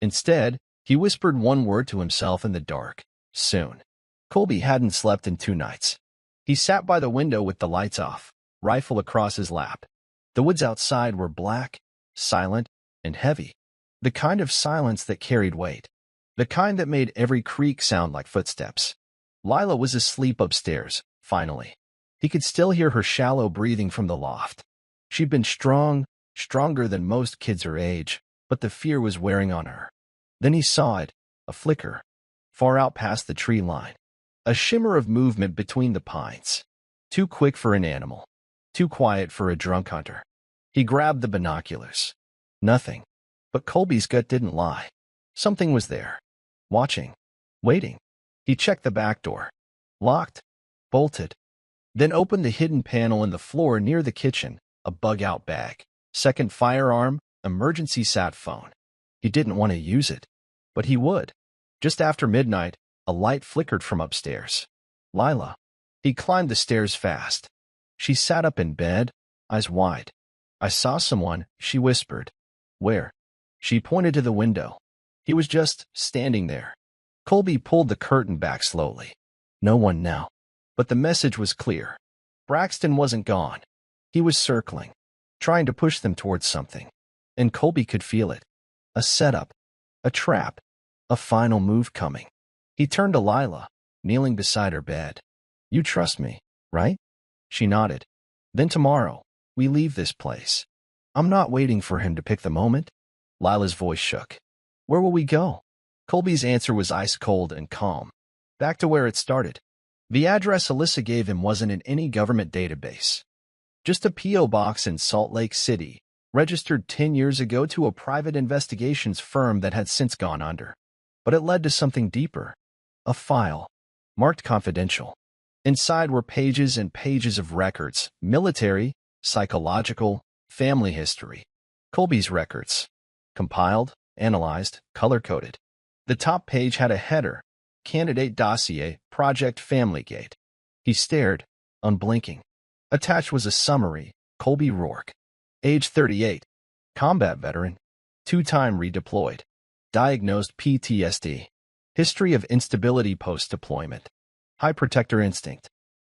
Instead, he whispered one word to himself in the dark. Soon. Colby hadn't slept in 2 nights. He sat by the window with the lights off, rifle across his lap. The woods outside were black, silent, and heavy. The kind of silence that carried weight. The kind that made every creak sound like footsteps. Lila was asleep upstairs, finally. He could still hear her shallow breathing from the loft. She'd been strong, stronger than most kids her age, but the fear was wearing on her. Then he saw it, a flicker, far out past the tree line. A shimmer of movement between the pines. Too quick for an animal. Too quiet for a drunk hunter. He grabbed the binoculars. Nothing. But Colby's gut didn't lie. Something was there. Watching. Waiting. He checked the back door. Locked. Bolted. Then opened the hidden panel in the floor near the kitchen, a bug-out bag. Second firearm, emergency sat phone. He didn't want to use it. But he would. Just after midnight, a light flickered from upstairs. Lila. He climbed the stairs fast. She sat up in bed, eyes wide. "I saw someone," she whispered. "Where?" She pointed to the window. He was just standing there. Colby pulled the curtain back slowly. No one now. But the message was clear. Braxton wasn't gone. He was circling, trying to push them towards something. And Colby could feel it. A setup. A trap. A final move coming. He turned to Lila, kneeling beside her bed. "You trust me, right?" She nodded. "Then tomorrow, we leave this place." "I'm not waiting for him to pick the moment." Lila's voice shook. "Where will we go?" Colby's answer was ice cold and calm. "Back to where it started." The address Alyssa gave him wasn't in any government database. Just a P.O. box in Salt Lake City, registered 10 years ago to a private investigations firm that had since gone under. But it led to something deeper. A file, marked confidential. Inside were pages and pages of records, military, psychological, family history. Colby's records. Compiled, analyzed, color-coded. The top page had a header, Candidate Dossier, Project Familygate. He stared, unblinking. Attached was a summary, Colby Rourke. Age 38. Combat veteran. 2-time redeployed. Diagnosed PTSD. History of instability post-deployment. High protector instinct.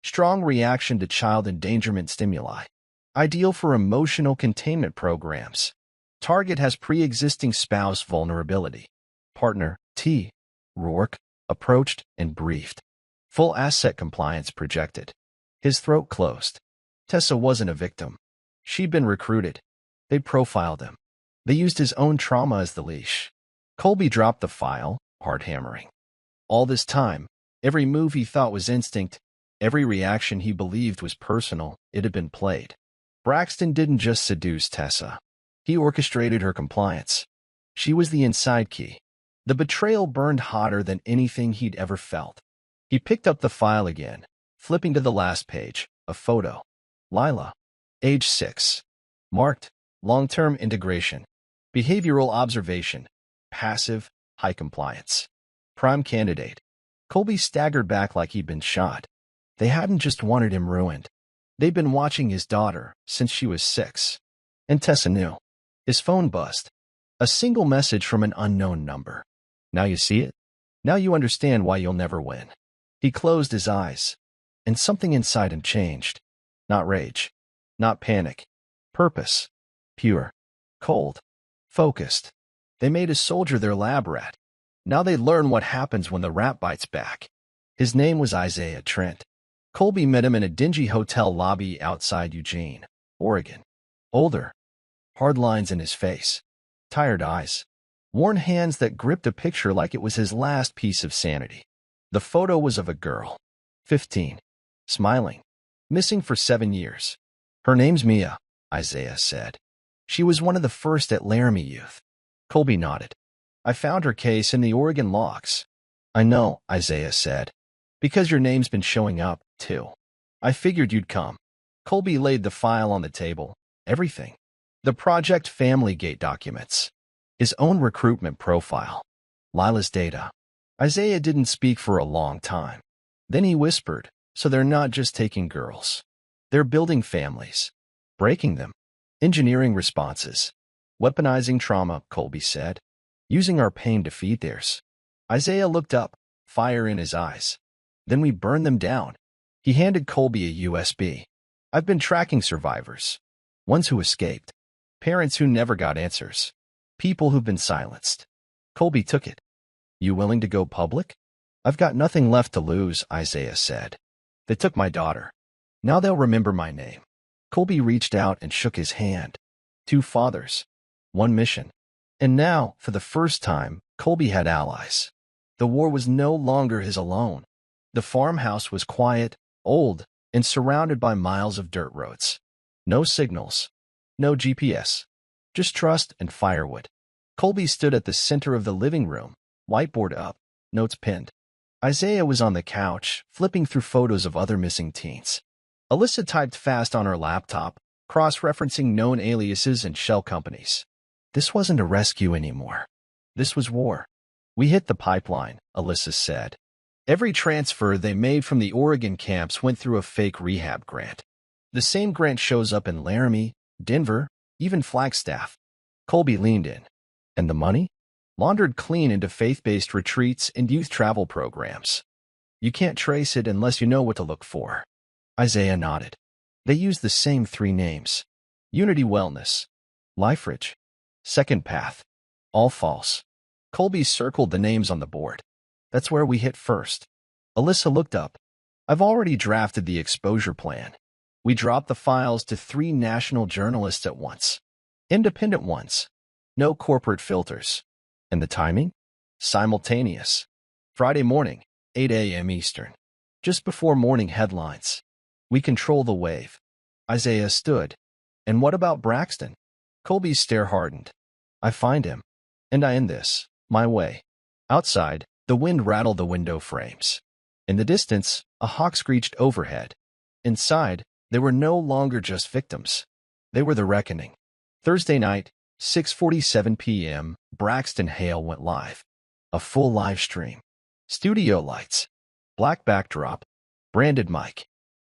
Strong reaction to child endangerment stimuli. Ideal for emotional containment programs. Target has pre-existing spouse vulnerability. Partner, T. Rourke, approached and briefed. Full asset compliance projected. His throat closed. Tessa wasn't a victim. She'd been recruited. They profiled him. They used his own trauma as the leash. Colby dropped the file, hard hammering. All this time, every move he thought was instinct, every reaction he believed was personal, it had been played. Braxton didn't just seduce Tessa. He orchestrated her compliance. She was the inside key. The betrayal burned hotter than anything he'd ever felt. He picked up the file again, flipping to the last page, a photo. Lila, age 6. Marked, long-term integration. Behavioral observation. Passive, high compliance. Prime candidate. Colby staggered back like he'd been shot. They hadn't just wanted him ruined. They'd been watching his daughter since she was 6. And Tessa knew. His phone buzzed. A single message from an unknown number. Now you see it? Now you understand why you'll never win. He closed his eyes, and something inside him changed. Not rage. Not panic. Purpose. Pure. Cold. Focused. They made a soldier their lab rat. Now they'd learn what happens when the rat bites back. His name was Isaiah Trent. Colby met him in a dingy hotel lobby outside Eugene, Oregon. Older. Hard lines in his face. Tired eyes. Worn hands that gripped a picture like it was his last piece of sanity. The photo was of a girl. 15. Smiling. Missing for 7 years. Her name's Mia, Isaiah said. She was one of the first at Laramie Youth. Colby nodded. I found her case in the Oregon logs. I know, Isaiah said. Because your name's been showing up, too. I figured you'd come. Colby laid the file on the table. Everything. The Project Familygate documents. His own recruitment profile. Lila's data. Isaiah didn't speak for a long time. Then he whispered, so they're not just taking girls. They're building families. Breaking them. Engineering responses. Weaponizing trauma, Colby said. Using our pain to feed theirs. Isaiah looked up, fire in his eyes. Then we burn them down. He handed Colby a USB. I've been tracking survivors. Ones who escaped. Parents who never got answers. People who've been silenced. Colby took it. You willing to go public? I've got nothing left to lose, Isaiah said. They took my daughter. Now they'll remember my name. Colby reached out and shook his hand. 2 fathers. 1 mission. And now, for the first time, Colby had allies. The war was no longer his alone. The farmhouse was quiet, old, and surrounded by miles of dirt roads. No signals. No GPS. Just trust and firewood. Colby stood at the center of the living room, whiteboard up, notes pinned. Isaiah was on the couch, flipping through photos of other missing teens. Alyssa typed fast on her laptop, cross-referencing known aliases and shell companies. This wasn't a rescue anymore. This was war. We hit the pipeline, Alyssa said. Every transfer they made from the Oregon camps went through a fake rehab grant. The same grant shows up in Laramie, Denver, even Flagstaff. Colby leaned in. And the money? Laundered clean into faith-based retreats and youth travel programs. You can't trace it unless you know what to look for. Isaiah nodded. They used the same 3 names. Unity Wellness. LifeRidge. Second Path. All false. Colby circled the names on the board. That's where we hit first. Alyssa looked up. I've already drafted the exposure plan. We dropped the files to 3 national journalists at once. Independent ones. No corporate filters. And the timing? Simultaneous. Friday morning, 8 a.m. Eastern. Just before morning headlines. We control the wave. Isaiah stood. And what about Braxton? Colby's stare hardened. I find him. And I end this, my way. Outside, the wind rattled the window frames. In the distance, a hawk screeched overhead. Inside, they were no longer just victims. They were the reckoning. Thursday night, 6:47 p.m., Braxton Hale went live. A full live stream. Studio lights. Black backdrop. Branded mic.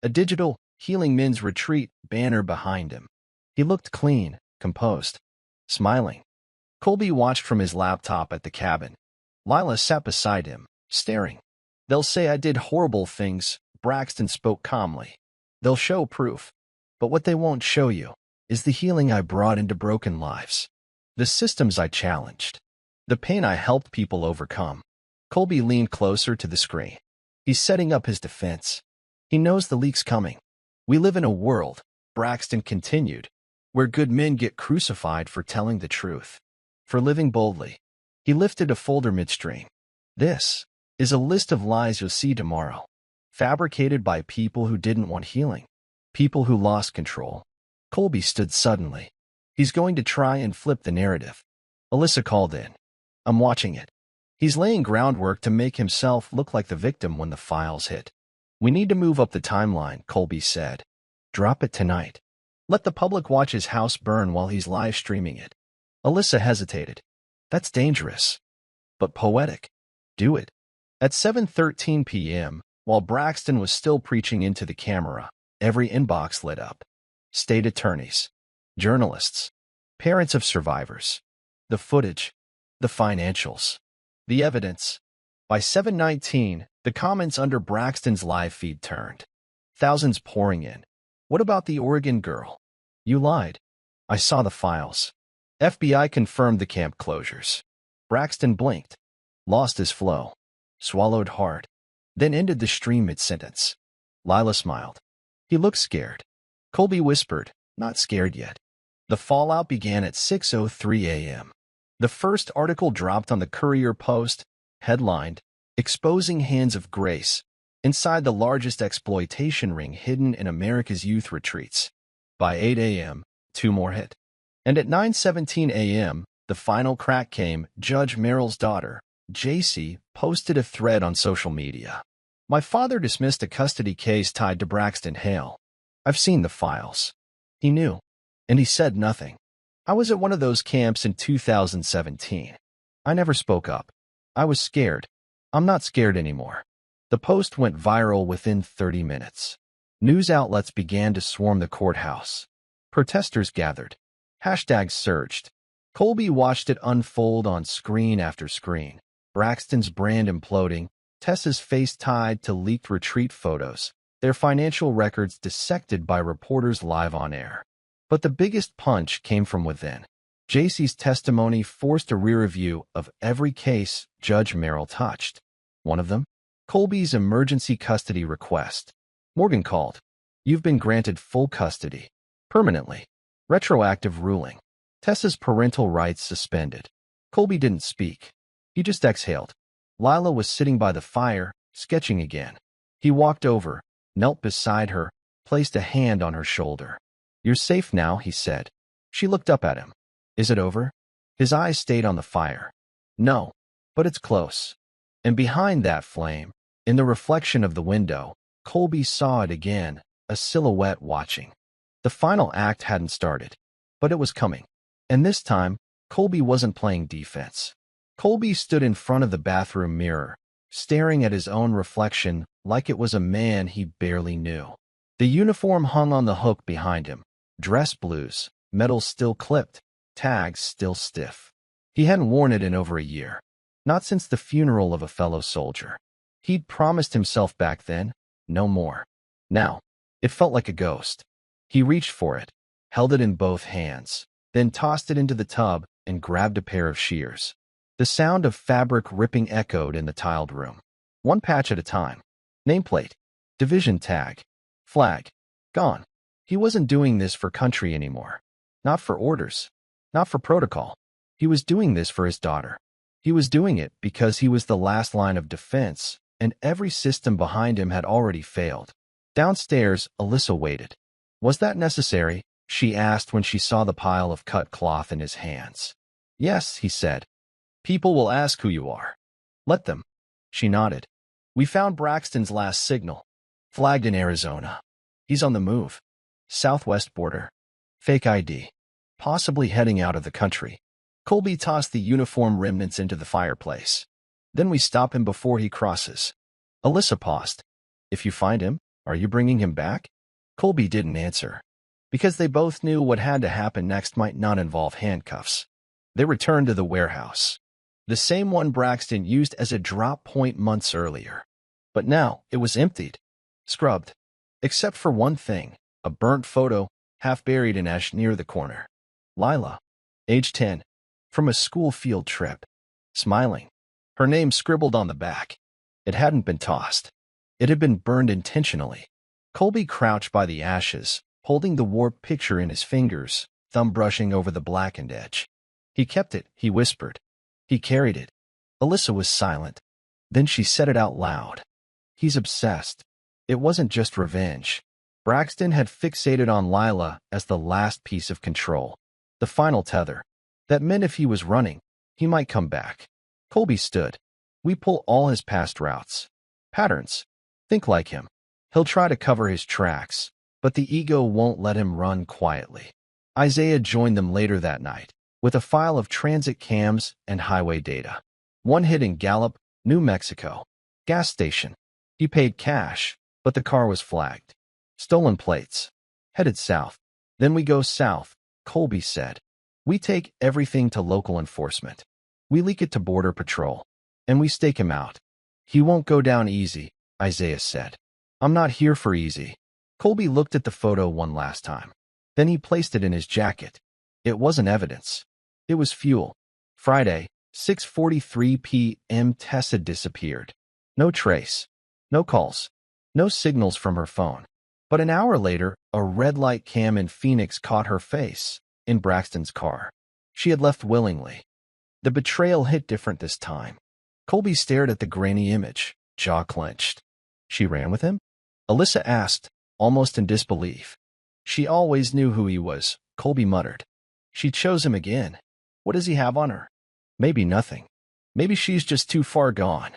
A digital Healing Men's Retreat banner behind him. He looked clean, composed, smiling. Colby watched from his laptop at the cabin. Lila sat beside him, staring. They'll say I did horrible things, Braxton spoke calmly. They'll show proof. But what they won't show you is the healing I brought into broken lives. The systems I challenged. The pain I helped people overcome. Colby leaned closer to the screen. He's setting up his defense. He knows the leak's coming. We live in a world, Braxton continued, where good men get crucified for telling the truth, for living boldly. He lifted a folder midstream. This is a list of lies you'll see tomorrow, fabricated by people who didn't want healing, people who lost control. Colby stood suddenly. He's going to try and flip the narrative. Alyssa called in. I'm watching it. He's laying groundwork to make himself look like the victim when the files hit. We need to move up the timeline, Colby said. Drop it tonight. Let the public watch his house burn while he's live streaming it. Alyssa hesitated. That's dangerous. But poetic. Do it. At 7:13 p.m., while Braxton was still preaching into the camera, every inbox lit up. State attorneys, journalists, parents of survivors. The footage, the financials, the evidence. By 7:19, the comments under Braxton's live feed turned. Thousands pouring in. What about the Oregon girl? You lied. I saw the files. FBI confirmed the camp closures. Braxton blinked, lost his flow, swallowed hard, then ended the stream mid-sentence. Lila smiled. He looked scared. Colby whispered, not scared yet. The fallout began at 6:03 a.m. The first article dropped on the Courier-Post, headlined, Exposing Hands of Grace, inside the largest exploitation ring hidden in America's youth retreats. By 8 a.m., 2 more hit. And at 9:17 a.m., the final crack came. Judge Merrill's daughter, JC, posted a thread on social media. My father dismissed a custody case tied to Braxton Hale. I've seen the files. He knew. And he said nothing. I was at one of those camps in 2017. I never spoke up. I was scared. I'm not scared anymore. The post went viral within 30 minutes. News outlets began to swarm the courthouse. Protesters gathered. Hashtags surged. Colby watched it unfold on screen after screen. Braxton's brand imploding, Tessa's face tied to leaked retreat photos, their financial records dissected by reporters live on air. But the biggest punch came from within. JC's testimony forced a rear view of every case Judge Merrill touched. One of them? Colby's emergency custody request. Morgan called. You've been granted full custody. Permanently. Retroactive ruling. Tessa's parental rights suspended. Colby didn't speak. He just exhaled. Lila was sitting by the fire, sketching again. He walked over, knelt beside her, placed a hand on her shoulder. You're safe now, he said. She looked up at him. Is it over? His eyes stayed on the fire. No, but it's close. And behind that flame, in the reflection of the window, Colby saw it again, a silhouette watching. The final act hadn't started, but it was coming. And this time, Colby wasn't playing defense. Colby stood in front of the bathroom mirror, staring at his own reflection like it was a man he barely knew. The uniform hung on the hook behind him, dress blues, medals still clipped, tags still stiff. He hadn't worn it in over a year, not since the funeral of a fellow soldier. He'd promised himself back then, no more. Now, it felt like a ghost. He reached for it, held it in both hands, then tossed it into the tub and grabbed a pair of shears. The sound of fabric ripping echoed in the tiled room. One patch at a time. Nameplate. Division tag. Flag. Gone. He wasn't doing this for country anymore. Not for orders. Not for protocol. He was doing this for his daughter. He was doing it because he was the last line of defense, and every system behind him had already failed. Downstairs, Alyssa waited. Was that necessary? she asked when she saw the pile of cut cloth in his hands. Yes, he said. People will ask who you are. Let them. She nodded. We found Braxton's last signal. Flagged in Arizona. He's on the move. Southwest border. Fake ID. Possibly heading out of the country. Colby tossed the uniform remnants into the fireplace. Then we stop him before he crosses. Alyssa paused. If you find him, are you bringing him back? Colby didn't answer. Because they both knew what had to happen next might not involve handcuffs. They returned to the warehouse. The same one Braxton used as a drop point months earlier. But now it was emptied. Scrubbed. Except for one thing, a burnt photo, half buried in ash near the corner. Lila, age 10, from a school field trip. Smiling. Her name scribbled on the back. It hadn't been tossed. It had been burned intentionally. Colby crouched by the ashes, holding the warped picture in his fingers, thumb brushing over the blackened edge. He kept it, he whispered. He carried it. Alyssa was silent. Then she said it out loud. He's obsessed. It wasn't just revenge. Braxton had fixated on Lila as the last piece of control. The final tether. That meant if he was running, he might come back. Colby stood. We pull all his past routes. Patterns. Think like him. He'll try to cover his tracks, but the ego won't let him run quietly. Isaiah joined them later that night, with a file of transit cams and highway data. One hit in Gallup, New Mexico. Gas station. He paid cash, but the car was flagged. Stolen plates. Headed south. Then we go south, Colby said. We take everything to local enforcement. We leak it to Border Patrol. And we stake him out. He won't go down easy, Isaiah said. I'm not here for easy. Colby looked at the photo one last time. Then he placed it in his jacket. It wasn't evidence. It was fuel. Friday, 6:43 p.m. Tessa disappeared. No trace. No calls. No signals from her phone. But an hour later, a red light cam in Phoenix caught her face, in Braxton's car. She had left willingly. The betrayal hit different this time. Colby stared at the grainy image, jaw clenched. She ran with him? Alyssa asked, almost in disbelief. She always knew who he was, Colby muttered. She chose him again. What does he have on her? Maybe nothing. Maybe she's just too far gone.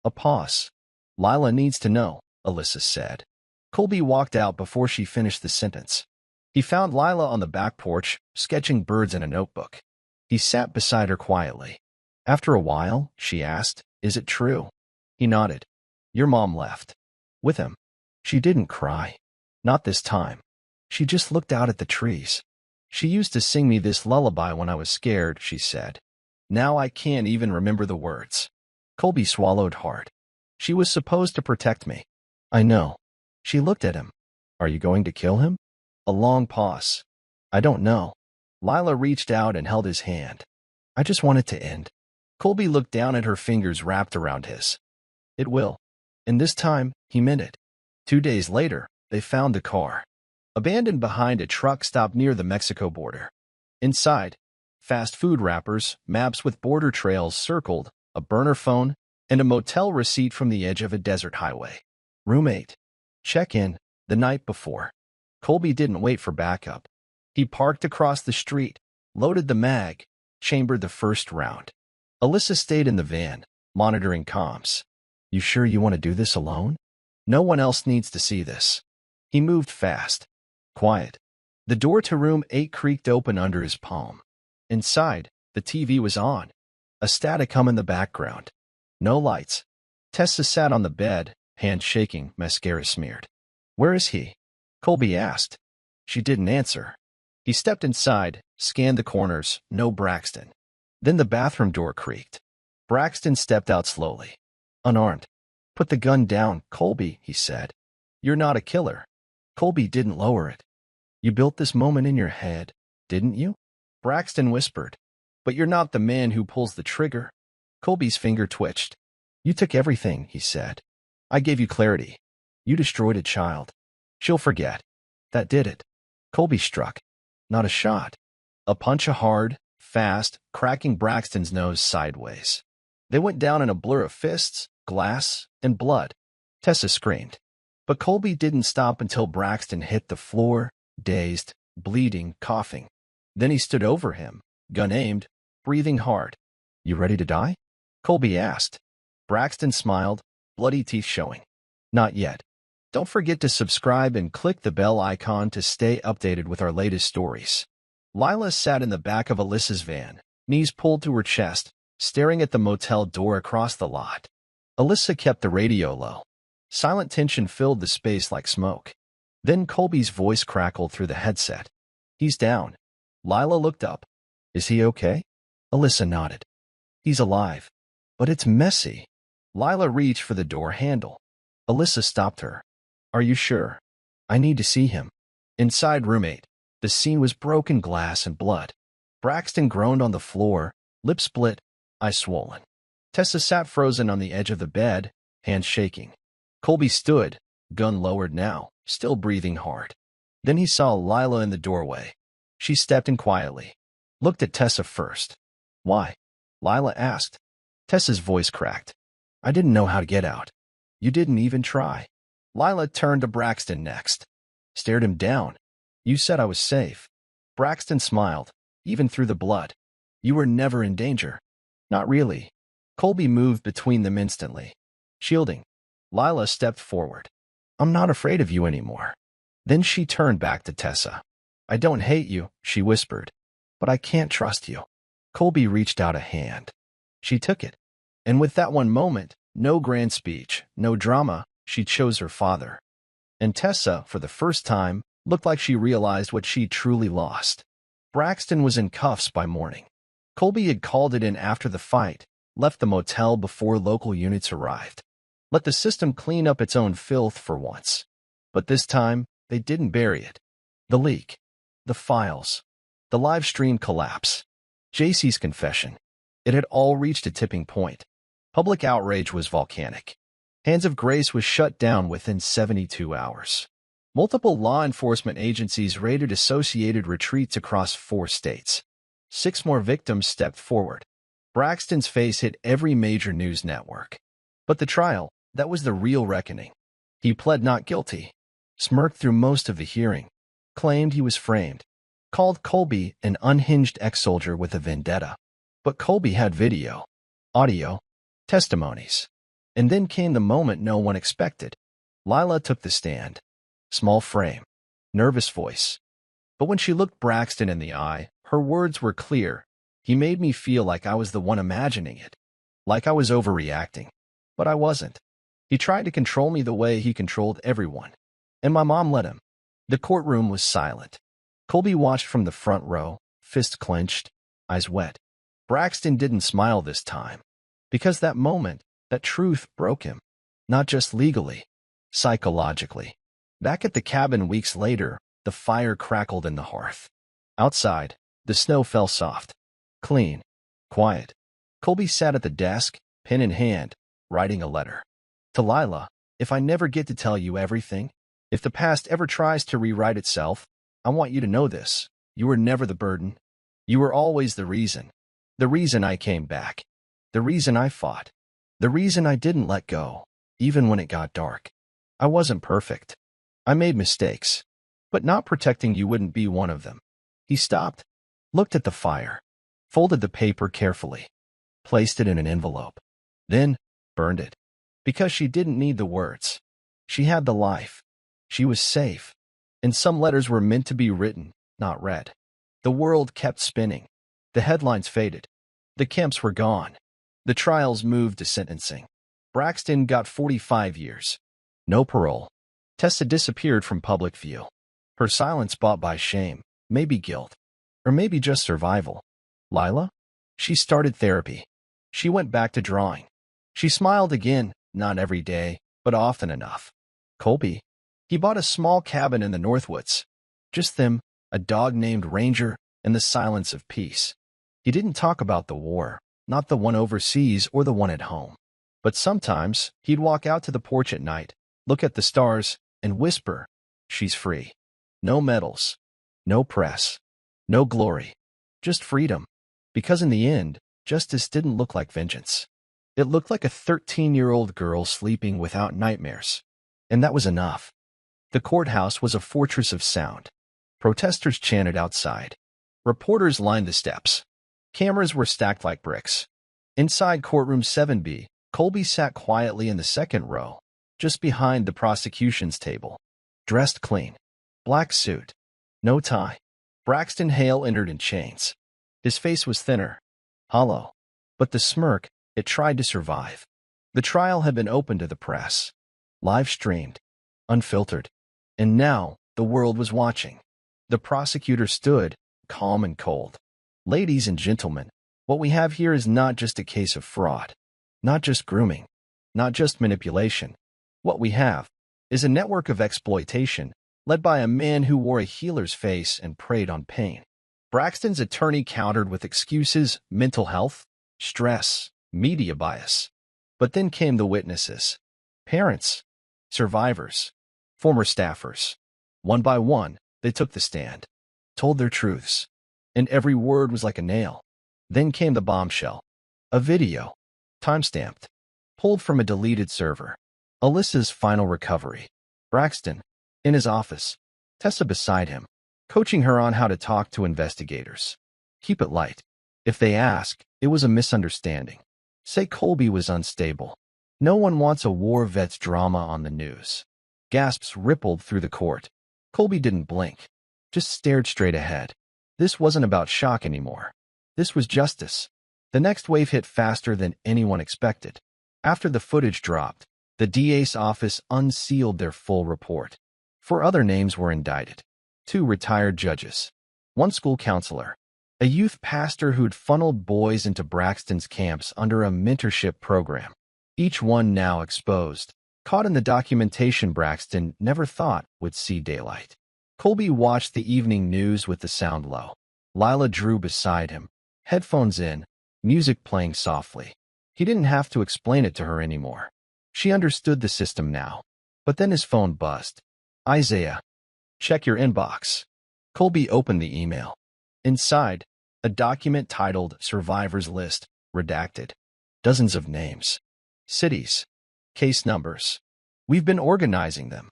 A pause. Lila needs to know, Alyssa said. Colby walked out before she finished the sentence. He found Lila on the back porch, sketching birds in a notebook. He sat beside her quietly. After a while, she asked, Is it true? He nodded. Your mom left. With him. She didn't cry. Not this time. She just looked out at the trees. She used to sing me this lullaby when I was scared, she said. Now I can't even remember the words. Colby swallowed hard. She was supposed to protect me. I know. She looked at him. Are you going to kill him? A long pause. I don't know. Lila reached out and held his hand. I just want it to end. Colby looked down at her fingers wrapped around his. It will. And this time, he meant it. 2 days later, they found the car. Abandoned behind a truck stop near the Mexico border. Inside, fast food wrappers, maps with border trails circled, a burner phone, and a motel receipt from the edge of a desert highway. Room 8. Check-in, the night before. Colby didn't wait for backup. He parked across the street, loaded the mag, chambered the first round. Alyssa stayed in the van, monitoring comms. You sure you want to do this alone? No one else needs to see this. He moved fast. Quiet. The door to room 8 creaked open under his palm. Inside, the TV was on. A static hum in the background. No lights. Tessa sat on the bed, hand shaking, mascara smeared. Where is he? Colby asked. She didn't answer. He stepped inside, scanned the corners, no Braxton. Then the bathroom door creaked. Braxton stepped out slowly. Unarmed. Put the gun down, Colby, he said. You're not a killer. Colby didn't lower it. You built this moment in your head, didn't you? Braxton whispered. But you're not the man who pulls the trigger. Colby's finger twitched. You took everything, he said. I gave you clarity. You destroyed a child. She'll forget. That did it. Colby struck. Not a shot. A punch, a hard, fast, cracking Braxton's nose sideways. They went down in a blur of fists, glass, and blood. Tessa screamed. But Colby didn't stop until Braxton hit the floor, dazed, bleeding, coughing. Then he stood over him, gun aimed, breathing hard. "You ready to die?" Colby asked. Braxton smiled, bloody teeth showing. "Not yet. Don't forget to subscribe and click the bell icon to stay updated with our latest stories." Lila sat in the back of Alyssa's van, knees pulled to her chest, staring at the motel door across the lot. Alyssa kept the radio low. Silent tension filled the space like smoke. Then Colby's voice crackled through the headset. "He's down." Lila looked up. "Is he okay?" Alyssa nodded. "He's alive. But it's messy." Lila reached for the door handle. Alyssa stopped her. "Are you sure? I need to see him." Inside room 8, the scene was broken glass and blood. Braxton groaned on the floor, lips split, eyes swollen. Tessa sat frozen on the edge of the bed, hands shaking. Colby stood, gun lowered now, still breathing hard. Then he saw Lila in the doorway. She stepped in quietly. Looked at Tessa first. "Why?" Lila asked. Tessa's voice cracked. "I didn't know how to get out." "You didn't even try." Lila turned to Braxton next. Stared him down. "You said I was safe." Braxton smiled, even through the blood. "You were never in danger." "Not really." Colby moved between them instantly. Shielding. Lila stepped forward. "I'm not afraid of you anymore." Then she turned back to Tessa. "I don't hate you," she whispered, "but I can't trust you." Colby reached out a hand. She took it. And with that one moment, no grand speech, no drama, she chose her father. And Tessa, for the first time, looked like she realized what she truly lost. Braxton was in cuffs by morning. Colby had called it in after the fight, left the motel before local units arrived. Let the system clean up its own filth for once. But this time, they didn't bury it. The leak. The files. The live stream collapse. JC's confession. It had all reached a tipping point. Public outrage was volcanic. Hands of Grace was shut down within 72 hours. Multiple law enforcement agencies raided associated retreats across 4 states. 6 more victims stepped forward. Braxton's face hit every major news network. But the trial, that was the real reckoning. He pled not guilty, smirked through most of the hearing, claimed he was framed, called Colby an unhinged ex-soldier with a vendetta. But Colby had video, audio, testimonies. And then came the moment no one expected. Lila took the stand. Small frame, nervous voice. But when she looked Braxton in the eye, her words were clear. "He made me feel like I was the one imagining it, like I was overreacting. But I wasn't. He tried to control me the way he controlled everyone. And my mom let him." The courtroom was silent. Colby watched from the front row, fist clenched, eyes wet. Braxton didn't smile this time. Because that moment, that truth broke him. Not just legally, psychologically. Back at the cabin weeks later, the fire crackled in the hearth. Outside, the snow fell soft, clean, quiet. Colby sat at the desk, pen in hand, writing a letter. To Lila, "If I never get to tell you everything, if the past ever tries to rewrite itself, I want you to know this. You were never the burden. You were always the reason. The reason I came back. The reason I fought. The reason I didn't let go, even when it got dark. I wasn't perfect. I made mistakes. But not protecting you wouldn't be one of them." He stopped, looked at the fire, folded the paper carefully, placed it in an envelope, then burned it. Because she didn't need the words. She had the life. She was safe. And some letters were meant to be written, not read. The world kept spinning. The headlines faded. The Kemps were gone. The trials moved to sentencing. Braxton got 45 years. No parole. Tessa disappeared from public view. Her silence bought by shame, maybe guilt, or maybe just survival. Lila? She started therapy. She went back to drawing. She smiled again, not every day, but often enough. Colby? He bought a small cabin in the Northwoods. Just them, a dog named Ranger, and the silence of peace. He didn't talk about the war, not the one overseas or the one at home. But sometimes he'd walk out to the porch at night, look at the stars, and whisper, "She's free." No medals, no press, no glory, just freedom. Because in the end, justice didn't look like vengeance. It looked like a 13-year-old girl sleeping without nightmares. And that was enough. The courthouse was a fortress of sound. Protesters chanted outside. Reporters lined the steps. Cameras were stacked like bricks. Inside courtroom 7B, Colby sat quietly in the second row, just behind the prosecution's table. Dressed clean. Black suit. No tie. Braxton Hale entered in chains. His face was thinner, hollow. But the smirk, it tried to survive. The trial had been open to the press. Live-streamed. Unfiltered. And now, the world was watching. The prosecutor stood, calm and cold. Ladies and gentlemen, what we have here is not just a case of fraud. Not just grooming. Not just manipulation. What we have is a network of exploitation led by a man who wore a healer's face and preyed on pain. Braxton's attorney countered with excuses, mental health, stress, media bias. But then came the witnesses. Parents, survivors, former staffers. One by one, they took the stand, told their truths, and every word was like a nail. Then came the bombshell. A video, time-stamped, pulled from a deleted server. Alyssa's final recovery. Braxton, in his office, Tessa beside him, coaching her on how to talk to investigators. Keep it light. If they ask, it was a misunderstanding. Say Colby was unstable. No one wants a war vet's drama on the news. Gasps rippled through the court. Colby didn't blink, just stared straight ahead. This wasn't about shock anymore. This was justice. The next wave hit faster than anyone expected. After the footage dropped, the DA's office unsealed their full report. 4 other names were indicted. 2 retired judges. 1 school counselor. A youth pastor who'd funneled boys into Braxton's camps under a mentorship program. Each one now exposed, caught in the documentation Braxton never thought would see daylight. Colby watched the evening news with the sound low. Lila drew beside him, headphones in, music playing softly. He didn't have to explain it to her anymore. She understood the system now. But then his phone buzzed. Isaiah, check your inbox. Colby opened the email. Inside, a document titled Survivors List, redacted. Dozens of names. Cities. Case numbers. We've been organizing them.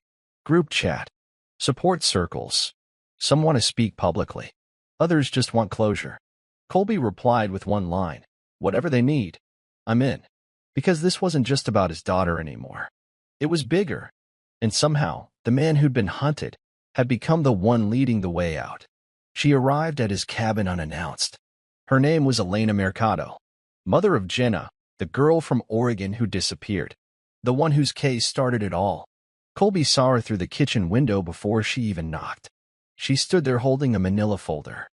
Group chat. Support circles. Some want to speak publicly. Others just want closure. Colby replied with one line. Whatever they need. I'm in. Because this wasn't just about his daughter anymore. It was bigger. And somehow, the man who'd been hunted had become the one leading the way out. She arrived at his cabin unannounced. Her name was Elena Mercado, mother of Jenna, the girl from Oregon who disappeared, the one whose case started it all. Colby saw her through the kitchen window before she even knocked. She stood there holding a manila folder.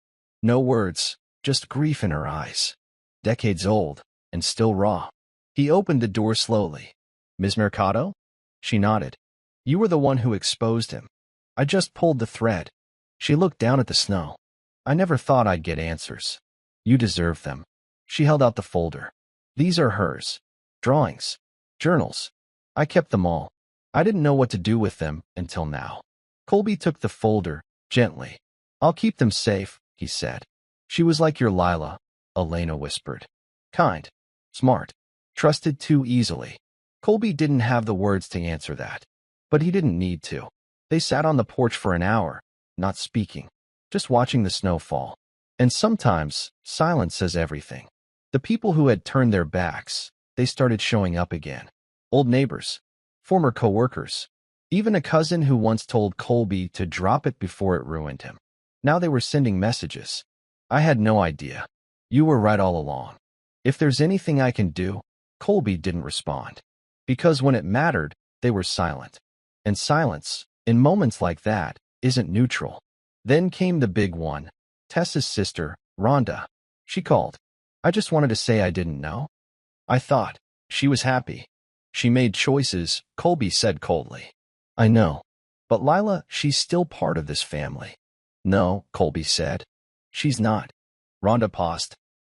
No words, just grief in her eyes. Decades old, and still raw. He opened the door slowly. Ms. Mercado? She nodded. You were the one who exposed him. I just pulled the thread. She looked down at the snow. I never thought I'd get answers. You deserve them. She held out the folder. These are hers. Drawings. Journals. I kept them all. I didn't know what to do with them until now. Colby took the folder, gently. I'll keep them safe, he said. She was like your Lila, Elena whispered. Kind. Smart. Trusted too easily. Colby didn't have the words to answer that. But he didn't need to. They sat on the porch for an hour, not speaking, just watching the snow fall. And sometimes, silence says everything. The people who had turned their backs, they started showing up again. Old neighbors, former co-workers, even a cousin who once told Colby to drop it before it ruined him. Now they were sending messages. I had no idea. You were right all along. If there's anything I can do, Colby didn't respond. Because when it mattered, they were silent. And silence, in moments like that, isn't neutral. Then came the big one. Tessa's sister, Rhonda. She called. I just wanted to say I didn't know. I thought. She was happy. She made choices, Colby said coldly. I know. But Lila, she's still part of this family. No, Colby said. She's not. Rhonda paused.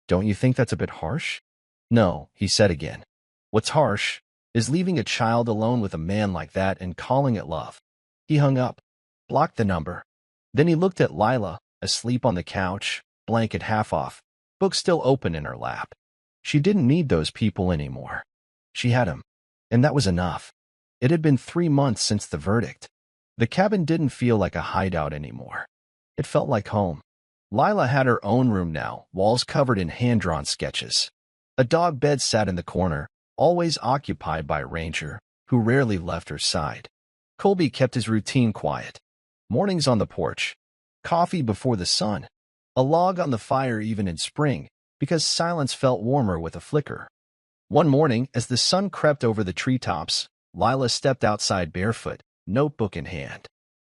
Don't you think that's a bit harsh? No, he said again. What's harsh is leaving a child alone with a man like that and calling it love. He hung up, blocked the number. Then he looked at Lila, asleep on the couch, blanket half off, book still open in her lap. She didn't need those people anymore. She had him, and that was enough. It had been 3 months since the verdict. The cabin didn't feel like a hideout anymore. It felt like home. Lila had her own room now, walls covered in hand-drawn sketches. A dog bed sat in the corner, always occupied by Ranger, who rarely left her side. Colby kept his routine quiet. Mornings on the porch, coffee before the sun, a log on the fire even in spring, because silence felt warmer with a flicker. One morning, as the sun crept over the treetops, Lila stepped outside barefoot, notebook in hand.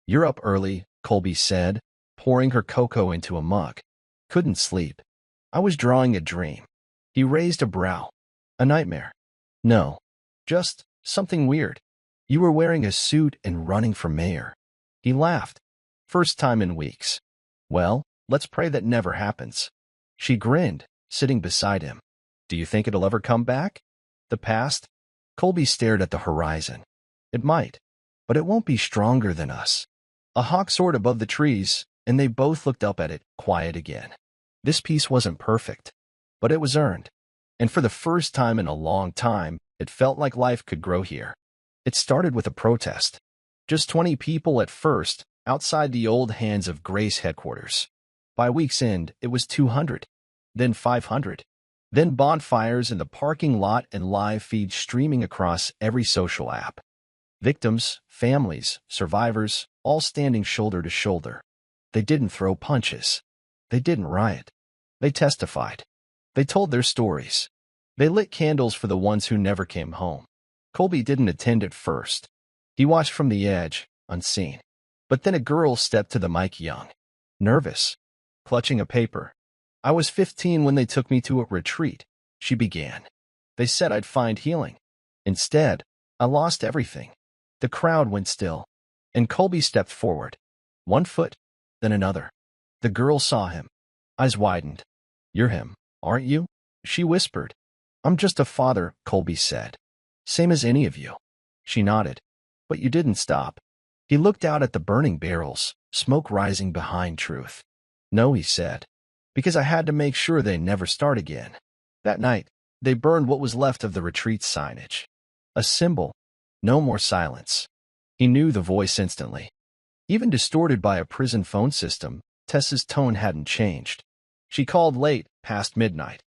"You're up early," Colby said, pouring her cocoa into a mug. "Couldn't sleep." "I was drawing a dream." He raised a brow. "A nightmare?" "No. Just something weird. You were wearing a suit and running for mayor." He laughed. "First time in weeks." "Well, let's pray that never happens." She grinned, sitting beside him. "Do you think it'll ever come back?" "The past?" Colby stared at the horizon. "It might, but it won't be stronger than us." A hawk soared above the trees, and they both looked up at it, quiet again. This peace wasn't perfect, but it was earned. And for the first time in a long time, it felt like life could grow here. It started with a protest. Just 20 people at first, outside the old Hands of Grace headquarters. By week's end, it was 200, then 500. Then bonfires in the parking lot and live feeds streaming across every social app. Victims, families, survivors, all standing shoulder to shoulder. They didn't throw punches. They didn't riot. They testified. They told their stories. They lit candles for the ones who never came home. Colby didn't attend at first. He watched from the edge, unseen. But then a girl stepped to the mic, young, nervous, clutching a paper. "I was 15 when they took me to a retreat," she began. "They said I'd find healing. Instead, I lost everything." The crowd went still, and Colby stepped forward. One foot, then another. The girl saw him. Eyes widened. "You're him, aren't you?" she whispered. "I'm just a father," Colby said. "Same as any of you." She nodded. "But you didn't stop." He looked out at the burning barrels, smoke rising behind Truth. "No," he said, "because I had to make sure they never start again." That night, they burned what was left of the retreat signage. A symbol. No more silence. He knew the voice instantly. Even distorted by a prison phone system, Tessa's tone hadn't changed. She called late, past midnight.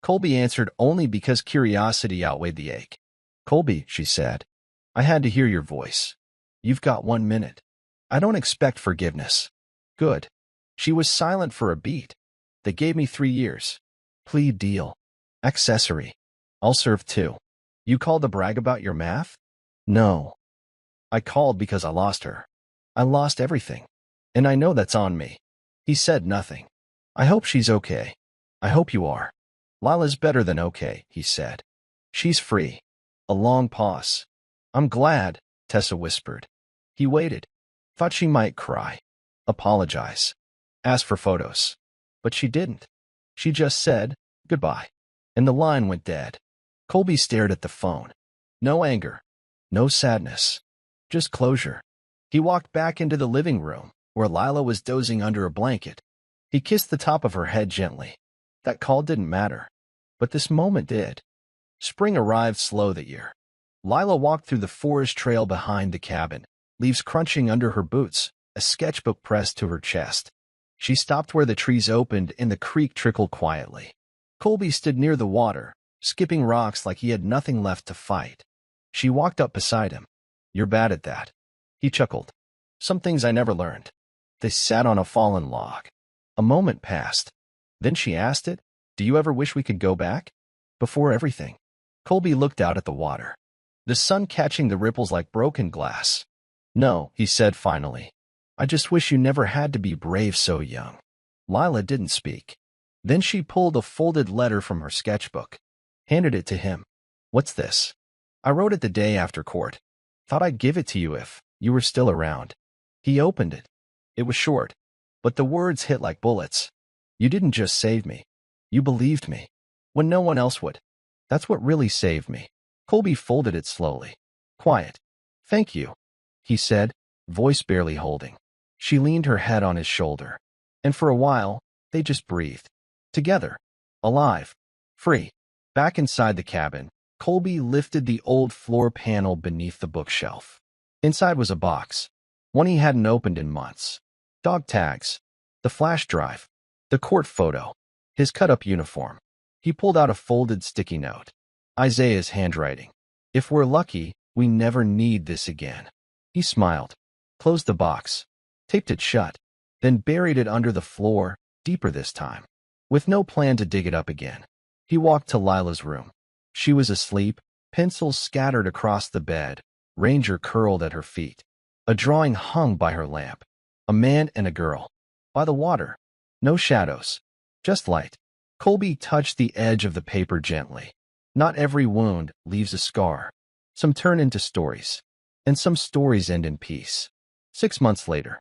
Colby answered only because curiosity outweighed the ache. "Colby," she said, "I had to hear your voice. You've got 1 minute. I don't expect forgiveness." "Good." She was silent for a beat. "They gave me 3 years. Plea deal. Accessory. I'll serve 2. You called to brag about your math?" "No. I called because I lost her. I lost everything. And I know that's on me." He said nothing. "I hope she's okay. I hope you are." "Lila's better than okay," he said. "She's free." A long pause. "I'm glad," Tessa whispered. He waited. Thought she might cry. Apologize. Ask for photos. But she didn't. She just said, "Goodbye." And the line went dead. Colby stared at the phone. No anger. No sadness. Just closure. He walked back into the living room, where Lila was dozing under a blanket. He kissed the top of her head gently. That call didn't matter. But this moment did. Spring arrived slow that year. Lila walked through the forest trail behind the cabin, leaves crunching under her boots, a sketchbook pressed to her chest. She stopped where the trees opened and the creek trickled quietly. Colby stood near the water, skipping rocks like he had nothing left to fight. She walked up beside him. "You're bad at that." He chuckled. "Some things I never learned." They sat on a fallen log. A moment passed. Then she asked it, "Do you ever wish we could go back? Before everything?" Colby looked out at the water, the sun catching the ripples like broken glass. "No," he said finally. "I just wish you never had to be brave so young." Lila didn't speak. Then she pulled a folded letter from her sketchbook, handed it to him. "What's this?" "I wrote it the day after court. Thought I'd give it to you if you were still around." He opened it. It was short, but the words hit like bullets. "You didn't just save me. You believed me, when no one else would. That's what really saved me." Colby folded it slowly. "Quiet. Thank you," he said, voice barely holding. She leaned her head on his shoulder. And for a while, they just breathed. Together. Alive. Free. Back inside the cabin, Colby lifted the old floor panel beneath the bookshelf. Inside was a box, one he hadn't opened in months. Dog tags. The flash drive, the court photo, his cut-up uniform. He pulled out a folded sticky note. Isaiah's handwriting. If we're lucky, we never need this again. He smiled, closed the box, taped it shut, then buried it under the floor, deeper this time. With no plan to dig it up again, he walked to Lila's room. She was asleep, pencils scattered across the bed, Ranger curled at her feet. A drawing hung by her lamp. A man and a girl. By the water. No shadows. Just light. Colby touched the edge of the paper gently. Not every wound leaves a scar. Some turn into stories. And some stories end in peace. 6 months later,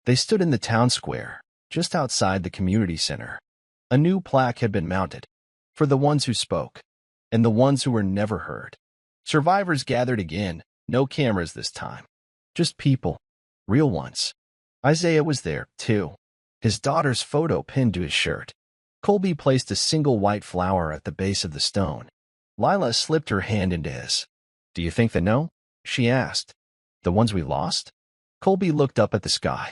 they stood in the town square, just outside the community center. A new plaque had been mounted. For the ones who spoke. And the ones who were never heard. Survivors gathered again. No cameras this time. Just people. Real ones. Isaiah was there, too. His daughter's photo pinned to his shirt. Colby placed a single white flower at the base of the stone. Lila slipped her hand into his. Do you think they know? She asked. The ones we lost? Colby looked up at the sky.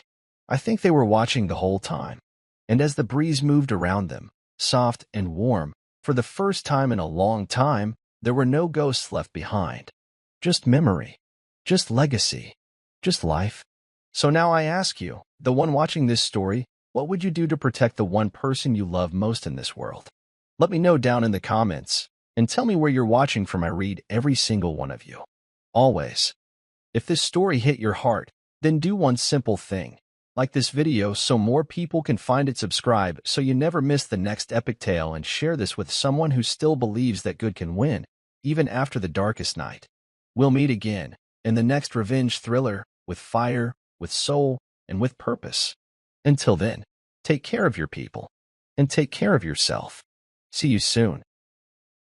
I think they were watching the whole time. And as the breeze moved around them, soft and warm, for the first time in a long time, there were no ghosts left behind. Just memory. Just legacy. Just life. So now I ask you, the one watching this story, what would you do to protect the one person you love most in this world? Let me know down in the comments, and tell me where you're watching from. I read every single one of you. Always. If this story hit your heart, then do one simple thing. Like this video so more people can find it, subscribe so you never miss the next epic tale, and share this with someone who still believes that good can win, even after the darkest night. We'll meet again in the next revenge thriller, with fire, with soul, and with purpose. Until then, take care of your people, and take care of yourself. See you soon.